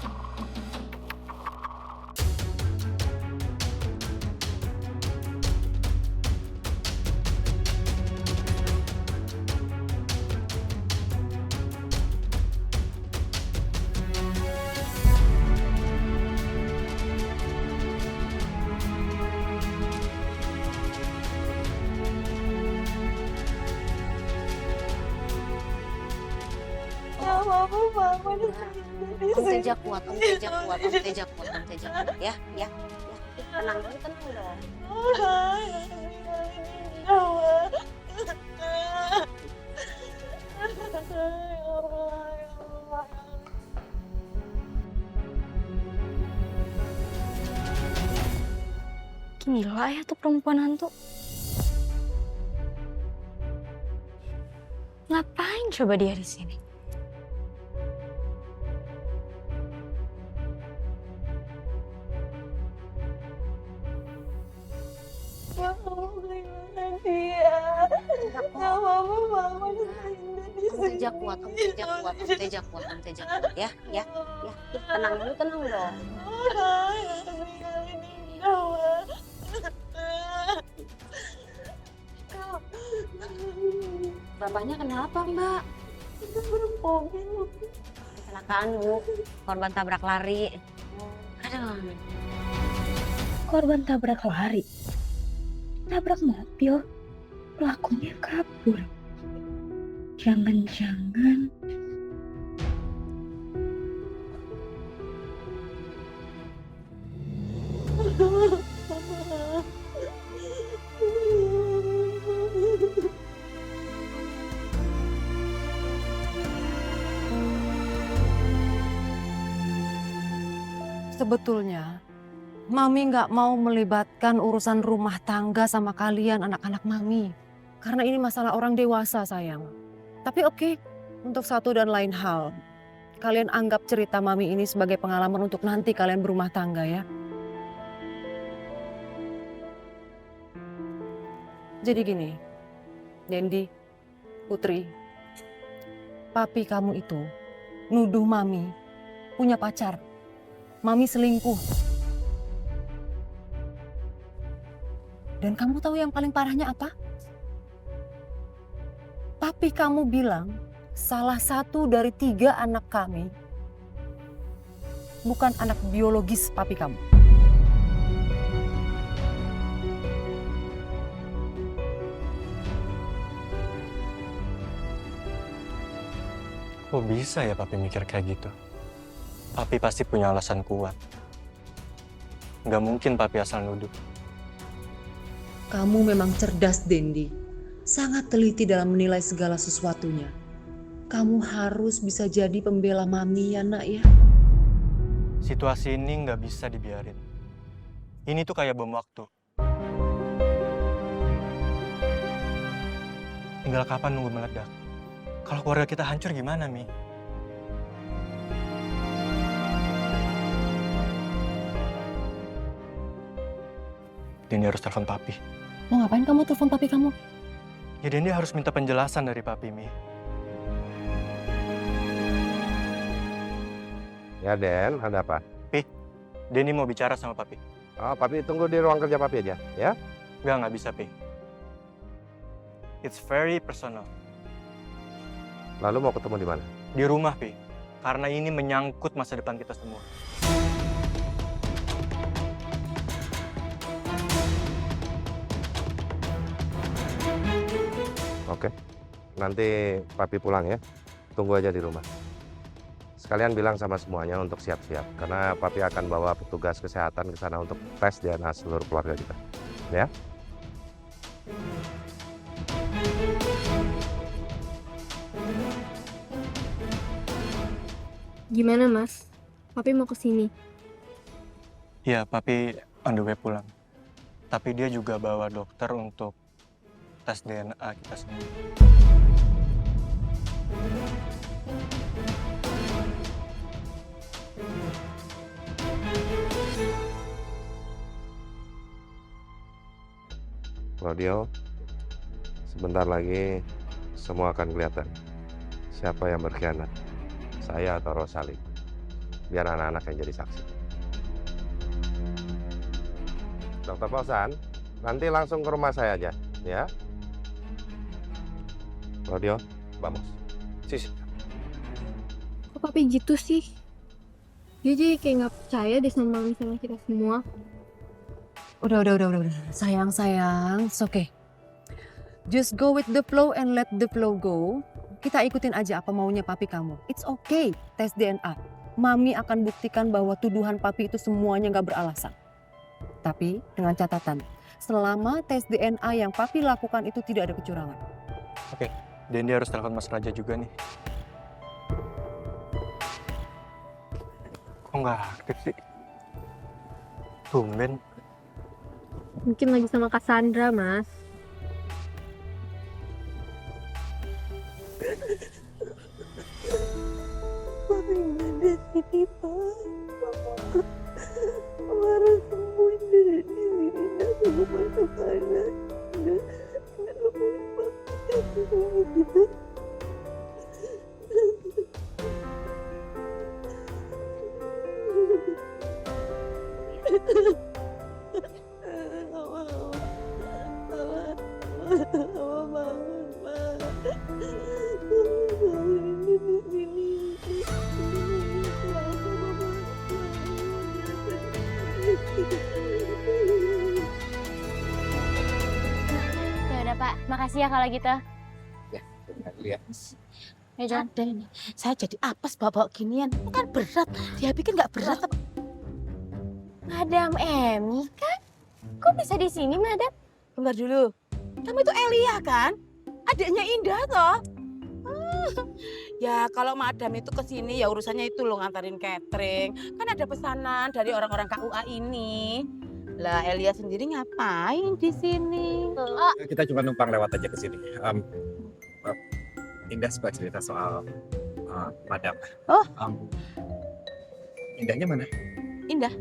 Kamu Teja kuat, kamu Teja kuat, kamu Teja kuat, kamu Teja kuat. Ya, ya, ya. Tenang dulu, tenang dong. Gila ya tuh perempuan hantu. Ngapain coba dia di sini? Kamu Teja kuat, kamu Teja kuat, kamu Teja kuat, kamu Teja kuat. Ya, ya, ya. Tenang dulu, tenang dong. Bapaknya kenapa, Mbak? Kecelakaan, Bu. Korban tabrak lari. Aduh. Korban tabrak lari? Tabrak mobil? Pelakunya kabur? Jangan-jangan... Sebetulnya, Mami nggak mau melibatkan urusan rumah tangga sama kalian anak-anak Mami. Karena ini masalah orang dewasa, sayang. Tapi oke, untuk satu dan lain hal, kalian anggap cerita Mami ini sebagai pengalaman untuk nanti kalian berumah tangga ya. Jadi gini, Dendi, Putri, papi kamu itu nuduh Mami punya pacar. Mami selingkuh. Dan kamu tahu yang paling parahnya apa? Papi kamu bilang salah satu dari 3 anak kami bukan anak biologis papi kamu. Kok bisa ya papi mikir kayak gitu? Papi pasti punya alasan kuat. Nggak mungkin papi asal nuduh. Kamu memang cerdas, Dendi. Sangat teliti dalam menilai segala sesuatunya. Kamu harus bisa jadi pembela Mami ya, Nak ya. Situasi ini nggak bisa dibiarin. Ini tuh kayak bom waktu. Tinggal kapan nunggu meledak. Kalau keluarga kita hancur gimana, Mi? Dendi harus telepon papi. Mau ngapain kamu telepon papi kamu? Ya Dendi harus minta penjelasan dari papi, Mi. Ya Den, ada apa? Pi, Dendi mau bicara sama papi. Oh, Papi tunggu di ruang kerja Papi aja, ya? Nggak bisa, Pi. It's very personal. Lalu mau ketemu di mana? Di rumah, Pi. Karena ini menyangkut masa depan kita semua. Oke, nanti Papi pulang ya. Tunggu aja di rumah. Sekalian bilang sama semuanya untuk siap-siap. Karena Papi akan bawa petugas kesehatan ke sana untuk tes DNA seluruh keluarga kita. Ya? Gimana, Mas? Papi mau ke sini. Iya, Papi on the way pulang. Tapi dia juga bawa dokter untuk tes DNA kita semua. Claudio, sebentar lagi semua akan kelihatan. Siapa yang berkhianat, saya atau Rosali. Biar anak-anak yang jadi saksi. Dokter Pausan, nanti langsung ke rumah saya aja, ya. Claudio, vamos. Sisi. Kok papi gitu sih? Dia jadi kayak nggak percaya deh sama mami sama kita semua. Udah. Sayang, it's okay. Just go with the flow and let the flow go. Kita ikutin aja apa maunya papi kamu. It's okay, tes DNA. Mami akan buktikan bahwa tuduhan papi itu semuanya nggak beralasan. Tapi dengan catatan, selama tes DNA yang papi lakukan itu tidak ada kecurangan. Oke, dan dia harus telepon Mas Raja juga nih. Kok nggak aktif sih? Tumben. Mungkin lagi sama Cassandra, Mas. Papi nggak ada sini, Pak. Mama harus sembuh dari sini. Nggak perlu masuk sana. Nggak boleh masuk gitu. Ya udah Pak, makasih ya kalau gitu. Ya, lihat. Ya John. Ada ini. Saya jadi apes bawa ginian. Itu kan berat. Dia pikir nggak berat apa? Madam Emi kan? Kok bisa di sini, Madam? Bentar dulu. Kamu itu Elia kan? Adiknya Indah toh? Ya kalau Madam itu ke sini ya urusannya itu loh ngantarin catering. Kan ada pesanan dari orang-orang KUA ini. Lah Elia sendiri ngapain di sini? Kita cuma numpang lewat aja ke sini. Indah suka cerita soal Madam. Oh. Indahnya mana? Indah.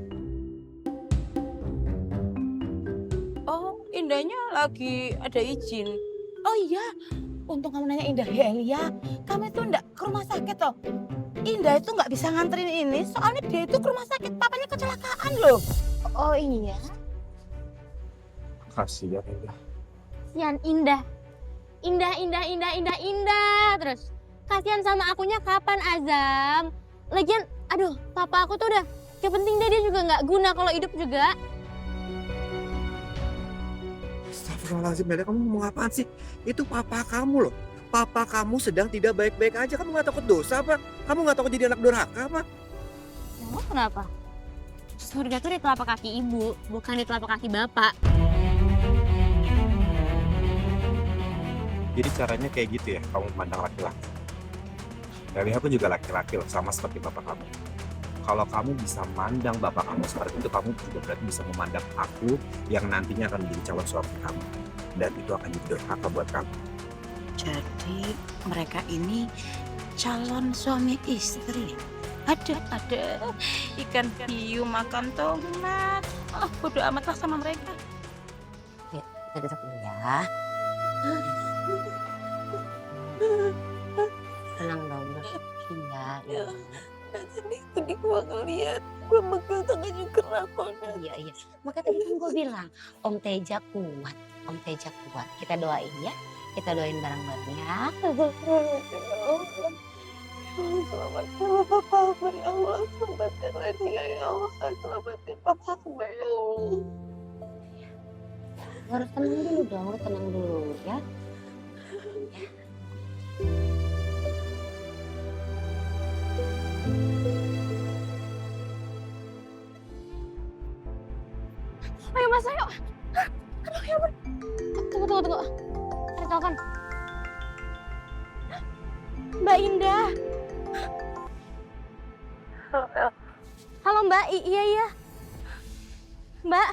Oh, Indahnya lagi ada izin. Oh iya, untung kamu nanya Indah ya Elia. Kamu itu enggak ke rumah sakit toh? Indah itu nggak bisa nganterin ini, soalnya dia itu ke rumah sakit, papanya kecelakaan loh. Oh iya? Kasihan Indah. Kasihan Indah. Indah. Terus, kasihan sama akunya kapan, Azam? Lagian, aduh, papa aku tuh udah, yang penting dia juga nggak guna kalau hidup juga. Astagfirullahaladzim, Meda, kamu ngomong apaan sih? Itu papa kamu loh. Papa kamu sedang tidak baik-baik aja. Kamu nggak takut dosa apa? Kamu nggak takut jadi anak durhaka apa? Emang kenapa? Surga tuh di telapak kaki ibu, bukan di telapak kaki bapak. Jadi caranya kayak gitu ya, kamu memandang laki-laki. Dari aku juga laki-laki loh, sama seperti bapak kamu. Kalau kamu bisa mandang bapak kamu seperti itu, kamu juga berarti bisa memandang aku yang nantinya akan menjadi calon suami kamu. Dan itu akan jadi durhaka buat kamu. Jadi mereka ini calon suami istri. Ada ikan hiu makan tomat. Oh, bodo amatlah sama mereka. Ya, kita duduk dulu ya. Tenang dong, iya. Tadi gua ngeliat Gue megang tangannya gerak banget. Iya. Makanya tadi kan gue bilang, Om Teja kuat. Om Teja kuat. Kita doain ya. Kita doain bareng-bareng ya. Selamatkan papa hamba ya Allah. Selamatkan Nadia ya Allah. Selamatkan papa hamba ya Allah. Lo harus tenang dulu dong. Lo tenang dulu ya. Ayo Mas, ayo. Aduh, ya ampun. Tunggu. Ada telepon. Mbak Indah. Halo Mbak, iya. Mbak,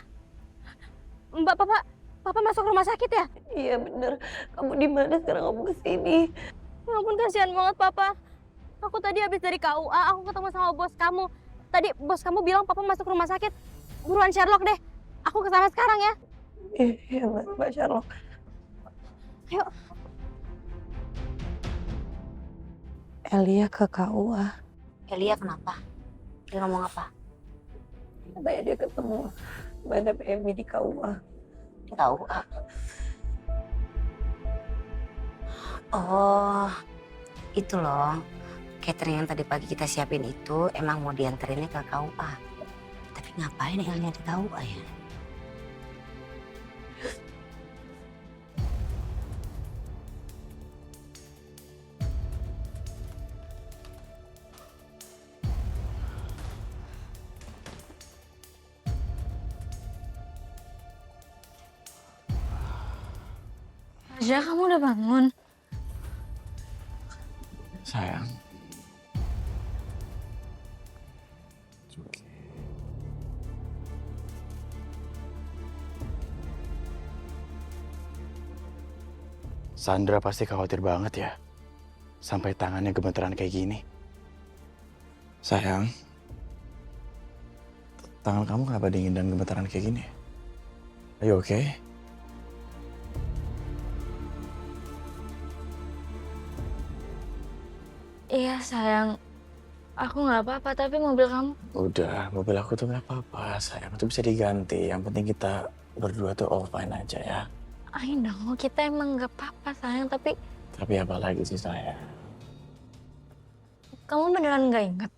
Papa masuk rumah sakit ya? Iya bener. Kamu di mana sekarang? Kamu kesini. Ya ampun, kasihan banget Papa. Aku tadi habis dari KUA, aku ketemu sama bos kamu. Tadi bos kamu bilang Papa masuk rumah sakit. Buruan Sherlock deh. Aku kesana sekarang ya. Iya Mbak Sherlock. Ayo. Elia ke KUA. Elia kenapa? Dia ngomong apa? Katanya dia ketemu Mbak PMI di KUA. Di KUA? Oh, itu loh. Catering yang tadi pagi kita siapin itu emang mau dianterinnya ke KUA. Tapi ngapain Elia di KUA ya? Raja, kamu udah bangun? Sayang. Sandra pasti khawatir banget ya. Sampai tangannya gemeteran kayak gini. Sayang. Tangan kamu kenapa dingin dan gemeteran kayak gini? Are you okay? Iya sayang, aku nggak apa-apa tapi mobil kamu. Udah, mobil aku tuh nggak apa-apa sayang. Itu bisa diganti. Yang penting kita berdua tuh all fine aja ya. I know, kita emang nggak apa-apa sayang, tapi Tapi apa lagi sih sayang? kamu beneran nggak inget?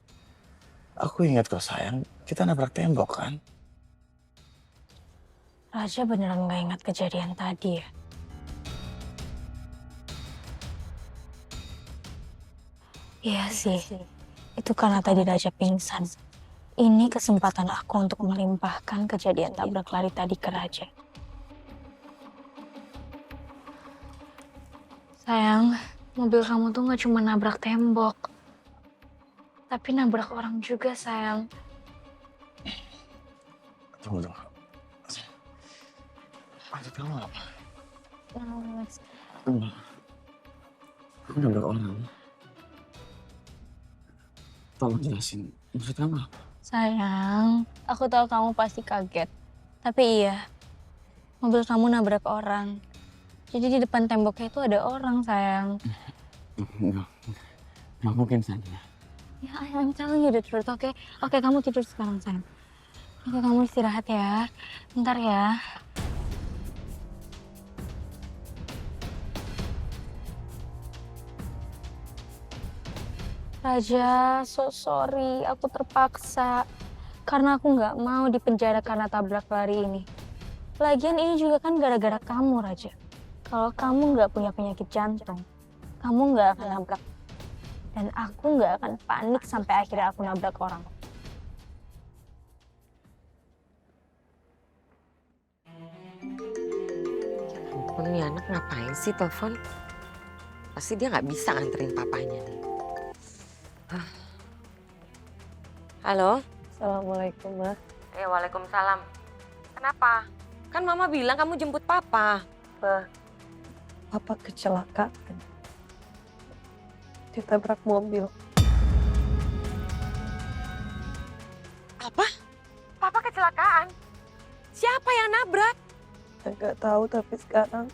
Aku ingat kok sayang. Kita nabrak tembok kan? Raja beneran nggak ingat kejadian tadi ya? Iya sih, itu karena tadi Raja pingsan. Ini kesempatan aku untuk melimpahkan kejadian tabrak lari tadi ke Raja. Sayang, mobil kamu tuh gak cuma nabrak tembok, tapi nabrak orang juga sayang. Tunggu. Maksud kamu apa? Tunggu. Kamu nabrak orang. Tolong jelasin, maksud kamu apa? Sayang, aku tahu kamu pasti kaget. Tapi iya, mobil kamu nabrak orang. Jadi di depan temboknya itu ada orang, sayang. Nggak mungkin, Sandra. Ya, I'm telling you the truth, oke? Oke, kamu tidur sekarang, sayang. Oke, kamu istirahat ya. Bentar ya. Raja, so sorry. Aku terpaksa. Karena aku nggak mau dipenjara karena tabrak lari ini. Lagian ini juga kan gara-gara kamu, Raja. Kalau kamu nggak punya penyakit jantung, kamu nggak akan nabrak. Dan aku nggak akan panik sampai akhirnya aku nabrak orang. Ini anak ngapain sih telepon? Pasti dia nggak bisa nganterin papanya. Halo? Assalamualaikum, Ma. Waalaikumsalam. Kenapa? Kan Mama bilang kamu jemput Papa. Papa kecelakaan. Ditabrak mobil. Apa? Papa kecelakaan? Siapa yang nabrak? Nggak tahu, tapi sekarang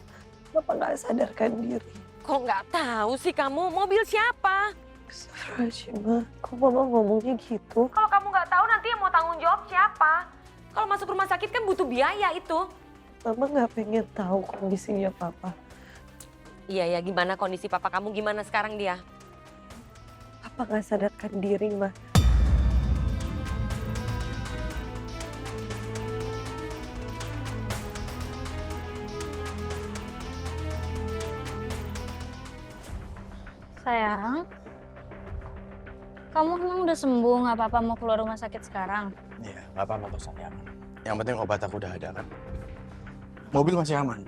Papa nggak sadarkan diri. Kok nggak tahu sih kamu? Mobil siapa? Astagfirullahaladzim, kok mama ngomongnya gitu? Kalau kamu nggak tahu nanti yang mau tanggung jawab siapa? Kalau masuk rumah sakit kan butuh biaya itu. Mama nggak pengen tahu kondisinya papa. Iya ya, gimana kondisi papa kamu gimana sekarang dia? Papa nggak sadarkan diri, Ma. Sayang, kamu emang udah sembuh, nggak apa-apa mau keluar rumah sakit sekarang? Iya, nggak apa-apa tuh sayang. Yang penting obat aku udah ada kan. Mobil masih aman,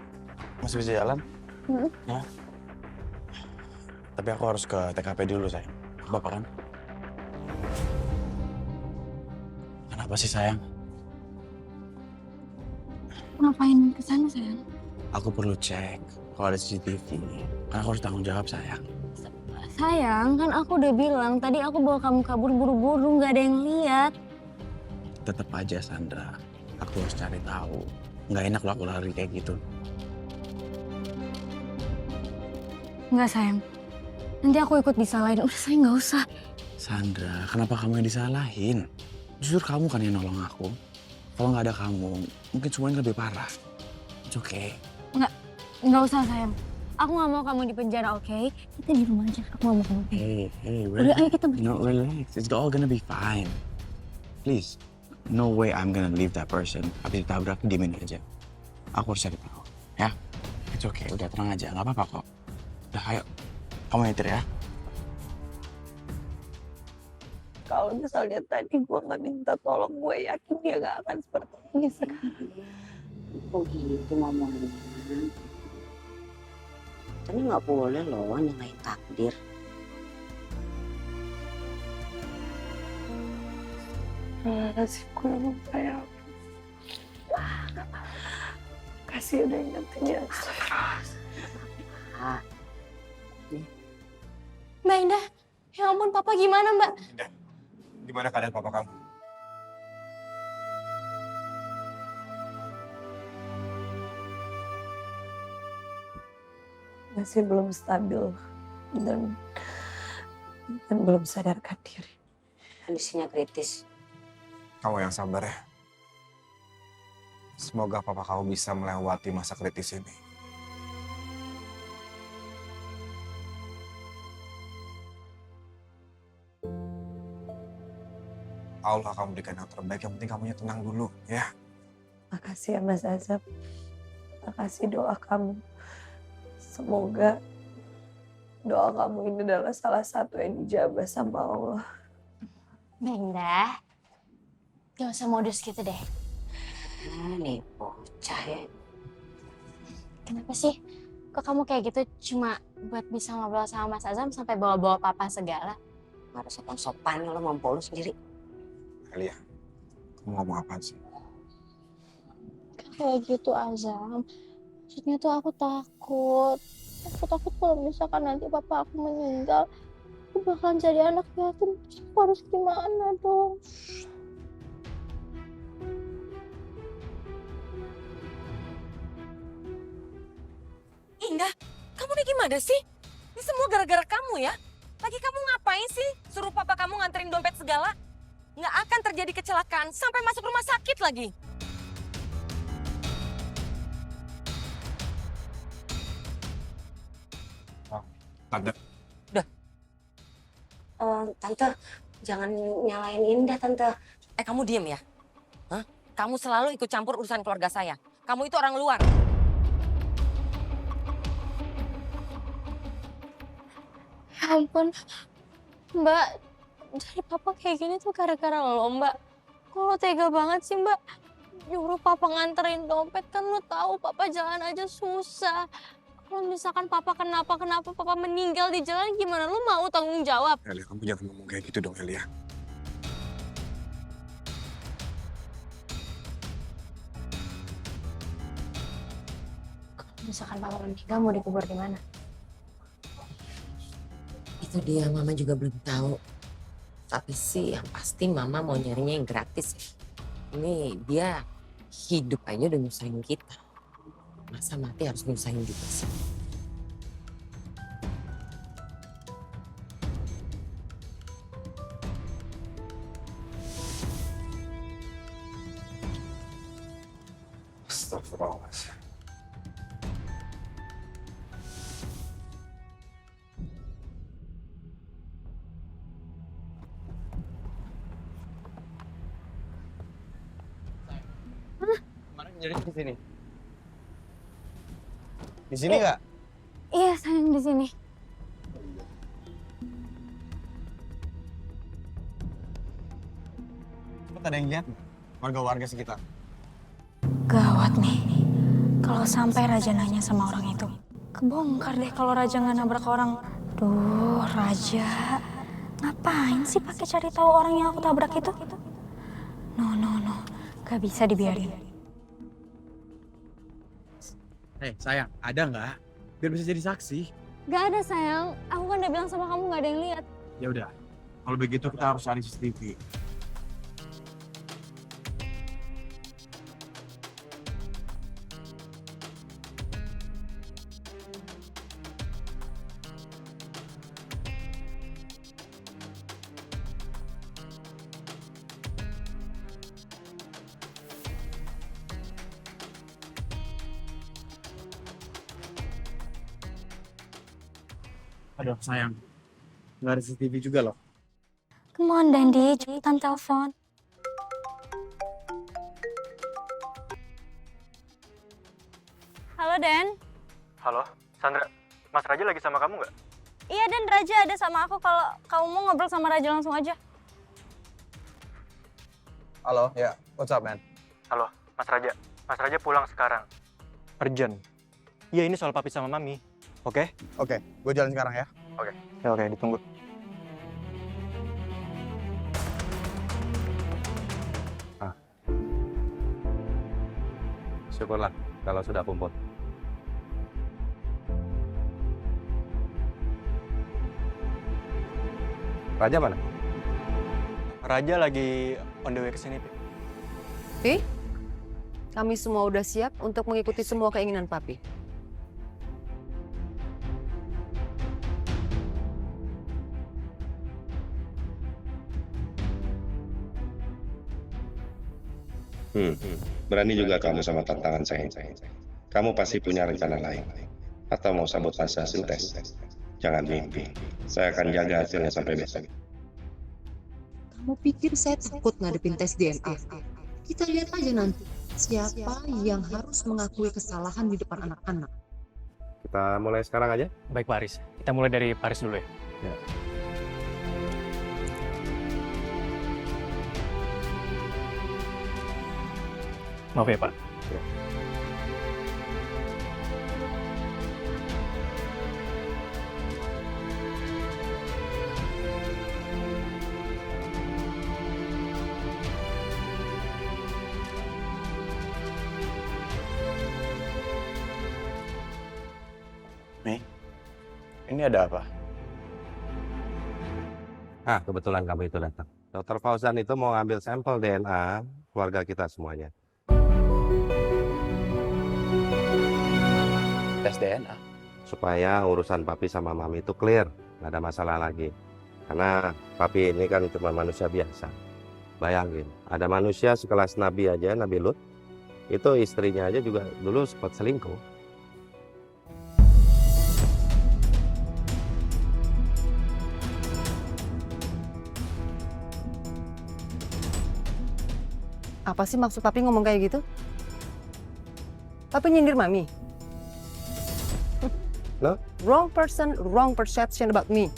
masih bisa jalan. Ya. Tapi aku harus ke TKP dulu sayang. Bapak kan? Kenapa sih sayang? Ngapain ke sana sayang? Aku perlu cek kalau ada CCTV. Karena aku harus tanggung jawab sayang. Sayang, kan aku udah bilang tadi aku bawa kamu kabur buru-buru, nggak ada yang lihat. Tetap aja Sandra, aku harus cari tahu. Nggak enak loh aku lari kayak gitu. Nggak sayang, nanti aku ikut disalahin. Udah sayang nggak usah. Sandra, kenapa kamu yang disalahin? Justru kamu kan yang nolong aku. Kalau nggak ada kamu, mungkin semuanya lebih parah. It's okay. Nggak usah sayang. Aku nggak mau kamu di penjara, oke? Kita di rumah aja. Aku nggak mau kamu. Hey, Udah, ayo kita No, relax. It's all gonna be fine. Please, no way I'm gonna leave that person. Habis ditabrak, diemin aja. Aku harus cari tahu, ya? It's okay, udah tenang aja, nggak apa-apa kok. Udah, ayo. Kamu nyetir ya. Kalau misalnya tadi gue nggak minta tolong, gue yakin dia nggak akan seperti ini sekarang. Kok gitu ngomongnya? Tapi nggak boleh loh nyalain takdir. Kasih gue emang kayak kasih udah ingetin ya. Mbak Indah, ya ampun papa gimana mbak? Gimana keadaan papa kamu? Masih belum stabil dan belum sadarkan diri. Kondisinya kritis. Kamu yang sabar ya. Semoga papa kamu bisa melewati masa kritis ini. Allah akan memberikan yang terbaik, yang penting kamunya tenang dulu ya. Makasih ya Mas Azam. Makasih doa kamu. Semoga doa kamu ini adalah salah satu yang dijabah sama Allah. Mbak Indah, gak usah modus gitu deh. Nih bocah ya. Kenapa sih? Kok kamu kayak gitu cuma buat bisa ngobrol sama Mas Azam sampai bawa-bawa papa segala? Harus sopan-sopan lo mampu lo sendiri. Elia, kamu ngomong apaan sih? Kayak gitu Azam. Maksudnya tuh aku takut. Aku takut kalau misalkan nanti papa aku meninggal, aku bakalan jadi anak yatim. Aku harus gimana dong? Indah, kamu nih gimana sih? Ini semua gara-gara kamu ya? Lagi kamu ngapain sih? Suruh papa kamu nganterin dompet segala? Nggak akan terjadi kecelakaan sampai masuk rumah sakit lagi. Tante. Udah. Tante, jangan nyalain Indah, Tante. Kamu diem ya? Hah? Kamu selalu ikut campur urusan keluarga saya. Kamu itu orang luar. Ya ampun, Mbak. Jadi papa kayak gini tuh gara-gara lo, Mbak. Kok lo tega banget sih, Mbak? Nyuruh papa nganterin dompet, kan lo tahu papa jalan aja susah. Kalau misalkan papa kenapa papa meninggal di jalan, gimana lo mau tanggung jawab? Elia, kamu jangan ngomong kayak gitu dong, Elia. Kalau misalkan papa meninggal, mau dikubur di mana? Itu dia, Mama juga belum tahu. Tapi sih yang pasti Mama mau nyarinya yang gratis. Ini dia hidup aja udah nyusahin kita. Masa mati harus nyusahin juga sih. apa-apa, Mas. Kemarin jadi di sini. Di sini nggak? Iya sayang di sini. Cepet ada yang lihat? Warga-warga sekitar. Gawat nih. Kalau sampai Raja nanya sama orang itu. Kebongkar deh kalau Raja nggak nabrak orang. Duh, Raja. Ngapain sih pakai cari tahu orang yang aku tabrak itu? No. Gak bisa dibiarin. Hei, sayang, ada nggak? Biar bisa jadi saksi. Gak ada sayang, aku kan udah bilang sama kamu gak ada yang lihat. Ya udah, kalau begitu kita harus cari CCTV. Aduh, sayang. Nggak ada CCTV juga loh. Come on, Dandi, cepetan telepon. Halo, Dan. Halo, Sandra. Mas Raja lagi sama kamu nggak? Iya, Dan, Raja ada sama aku. Kalau kamu mau ngobrol sama Raja langsung aja. Halo, ya. What's up, man? Halo, Mas Raja. Mas Raja pulang sekarang. Urgent. Iya, ini soal papi sama mami. Oke? Oke, gue jalan sekarang ya. Oke. Ya, oke, ditunggu. Syukurlah kalau sudah kumpul. Raja mana? Raja lagi on the way ke sini, Pi. Pi, kami semua udah siap untuk mengikuti semua keinginan Papi. Berani juga kamu sama tantangan saya. Kamu pasti punya rencana lain. Atau mau sabotase hasil tes. Jangan mimpi. Saya akan jaga hasilnya sampai besok. Kamu pikir saya takut ngadepin tes DNA? Kita lihat aja nanti siapa yang harus mengakui kesalahan di depan anak-anak. Kita mulai sekarang aja? Baik, Pak Aris. Kita mulai dari Pak Aris dulu ya. Maaf ya, Pak. Mei, ini ada apa? Kebetulan kamu itu datang. Dr. Fauzan itu mau ngambil sampel DNA keluarga kita semuanya. Tes DNA? Supaya urusan papi sama mami itu clear, nggak ada masalah lagi. Karena papi ini kan cuma manusia biasa. Bayangin, ada manusia sekelas Nabi aja, Nabi Lut, itu istrinya aja juga dulu sempat selingkuh. Apa sih maksud Papi ngomong kayak gitu? Papi nyindir Mami? No? Wrong person, wrong perception about me.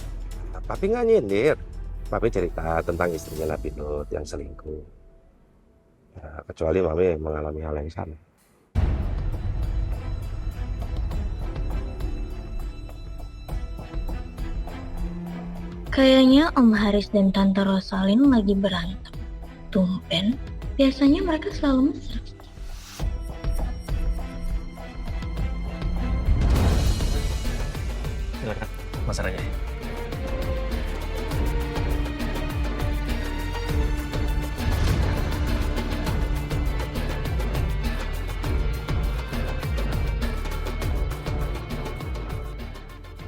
Papi nggak nyindir. Papi cerita tentang istrinya Nabi Lut yang selingkuh. Ya, kecuali Mami mengalami hal yang sama. Kayaknya Om Haris dan Tante Rosalin lagi berantem. Tumben, biasanya mereka selalu mesra. Silakan, Mas Raja.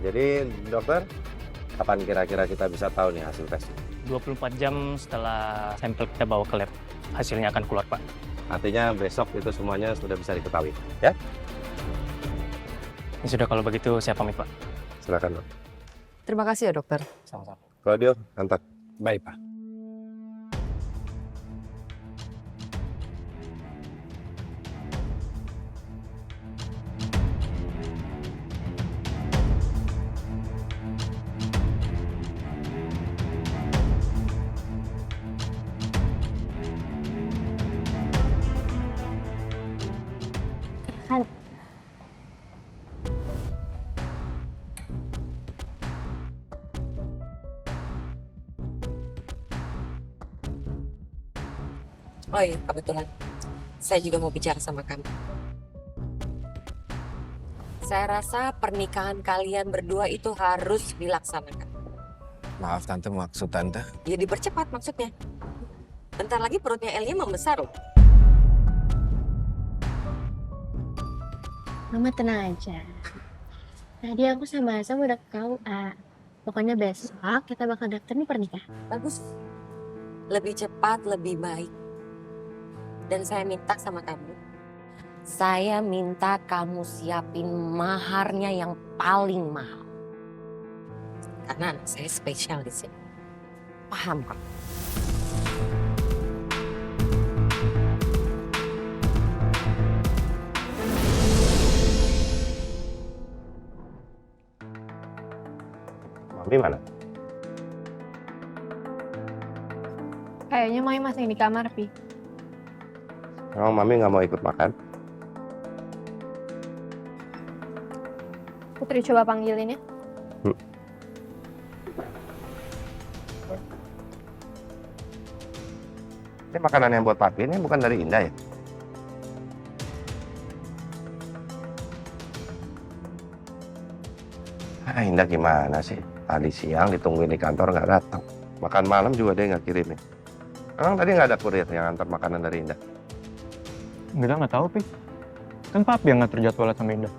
Jadi dokter, kapan kira-kira kita bisa tahu nih hasil tesnya? 24 jam setelah sampel kita bawa ke lab, hasilnya akan keluar, Pak. Artinya besok itu semuanya sudah bisa diketahui, ya? Ya sudah kalau begitu saya pamit, Pak. Silakan, Pak. Terima kasih ya dokter. Sama-sama. Claudio, antar. Baik, Pak. Oh iya, kebetulan. Saya juga mau bicara sama kamu. Saya rasa pernikahan kalian berdua itu harus dilaksanakan. Maaf Tante, maksud Tante? Ya dipercepat maksudnya. Bentar lagi perutnya Elia membesar loh. Mama tenang aja. Tadi aku sama Azam udah ke KUA. Pokoknya besok kita bakal daftar nih pernikahan. Bagus. Lebih cepat, lebih baik. Dan saya minta sama kamu. Saya minta kamu siapin maharnya yang paling mahal. Karena anak saya spesial di sini. Paham kan? Mami mana? Kayaknya Mami masih di kamar, Pi. Emang Mami nggak mau ikut makan? Putri coba panggilin ya. Ini makanan yang buat Papi ini bukan dari Indah ya? Indah gimana sih? Tadi siang ditungguin di kantor nggak datang. Makan malam juga dia nggak kirimin. Emang tadi nggak ada kurir yang antar makanan dari Indah? Indah nggak tahu, Pi. Kan Papi yang ngatur jadwal sama Indah.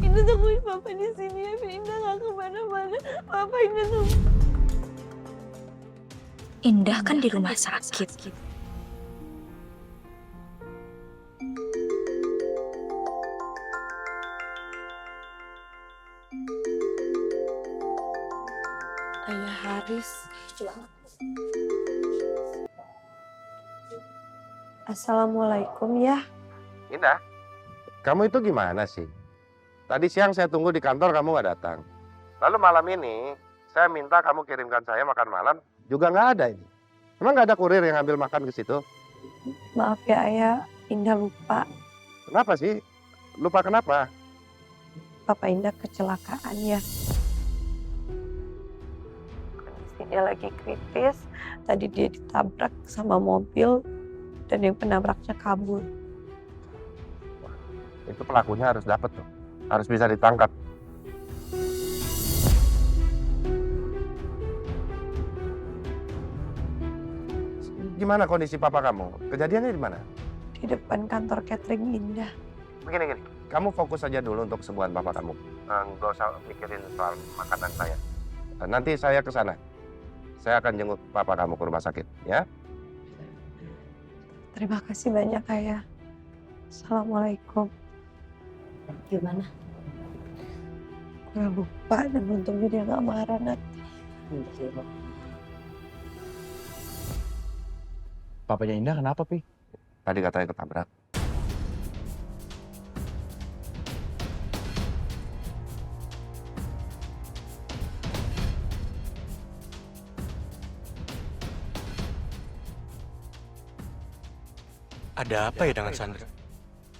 Indah tungguin Papa di sini ya, Indah nggak kemana-mana. Papa Indah tunggu. Indah kan di rumah sakit. Ayah Haris. Assalamualaikum ya. Indah, kamu itu gimana sih? Tadi siang saya tunggu di kantor kamu nggak datang. Lalu malam ini saya minta kamu kirimkan saya makan malam, juga nggak ada ini. Emang nggak ada kurir yang ambil makan ke situ? Maaf ya Ayah, Indah lupa. Kenapa sih? Lupa kenapa? Papa Indah kecelakaan ya. Dia lagi kritis. Tadi dia ditabrak sama mobil dan yang penabraknya kabur. Itu pelakunya harus dapat tuh. Harus bisa ditangkap. Gimana kondisi papa kamu? Kejadiannya di mana? Di depan kantor catering Indah. Begini, kamu fokus aja dulu untuk kesembuhan papa kamu. Nggak usah mikirin soal makanan saya. Nanti saya ke sana. Saya akan jenguk papa kamu ke rumah sakit, ya? Terima kasih banyak Ayah. Assalamualaikum. Gimana? Gue lupa dan untungnya dia gak marah nanti. Papanya Indah kenapa, Pi? Tadi katanya ketabrak. Ada apa ya dengan Sandra?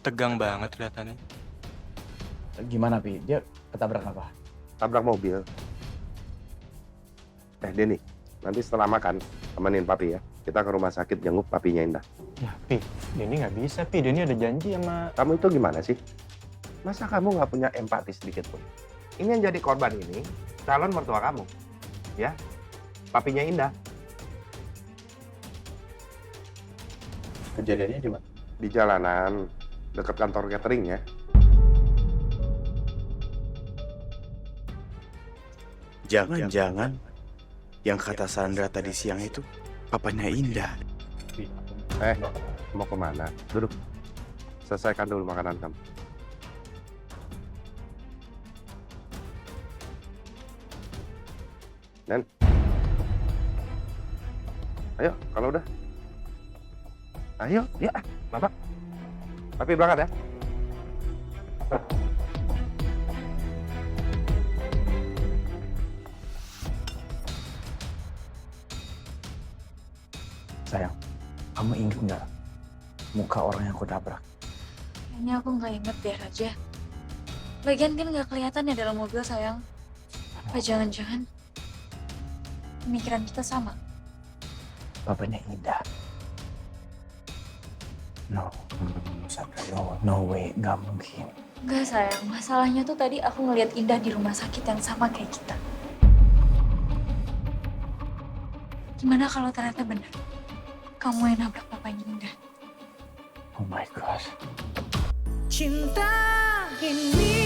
Tegang banget kelihatannya. Gimana, Pi? Dia ketabrak apa? Tabrak mobil. Denny, nanti setelah makan, temenin papi ya. Kita ke rumah sakit jenguk papinya Indah. Ya, Pi, Denny nggak bisa, Pi. Denny ada janji sama... Kamu itu gimana sih? Masa kamu nggak punya empati sedikit pun? Ini yang jadi korban ini, calon mertua kamu. Ya, papinya Indah. Kejadiannya di mana? Di jalanan, dekat kantor catering ya. Jangan-jangan yang kata Sandra tadi siang itu papanya Indah. Mau kemana? Duduk. Selesaikan dulu makanan kamu. Nen. Ayo, kalau udah. Ayo, ya, Bapak. Papi berangkat ya. Sayang, kamu ingat nggak muka orang yang aku tabrak? Kayaknya aku nggak inget deh, Raja. Lagian kan nggak kelihatan ya dalam mobil, sayang. Apa jangan-jangan pemikiran kita sama? Bapaknya Indah. No, Sandra, no way, nggak mungkin. Nggak, sayang. Masalahnya tuh tadi aku ngeliat Indah di rumah sakit yang sama kayak kita. Gimana kalau ternyata benar? Kamu yang nabrak papanya Indah. Oh my gosh. Cinta ini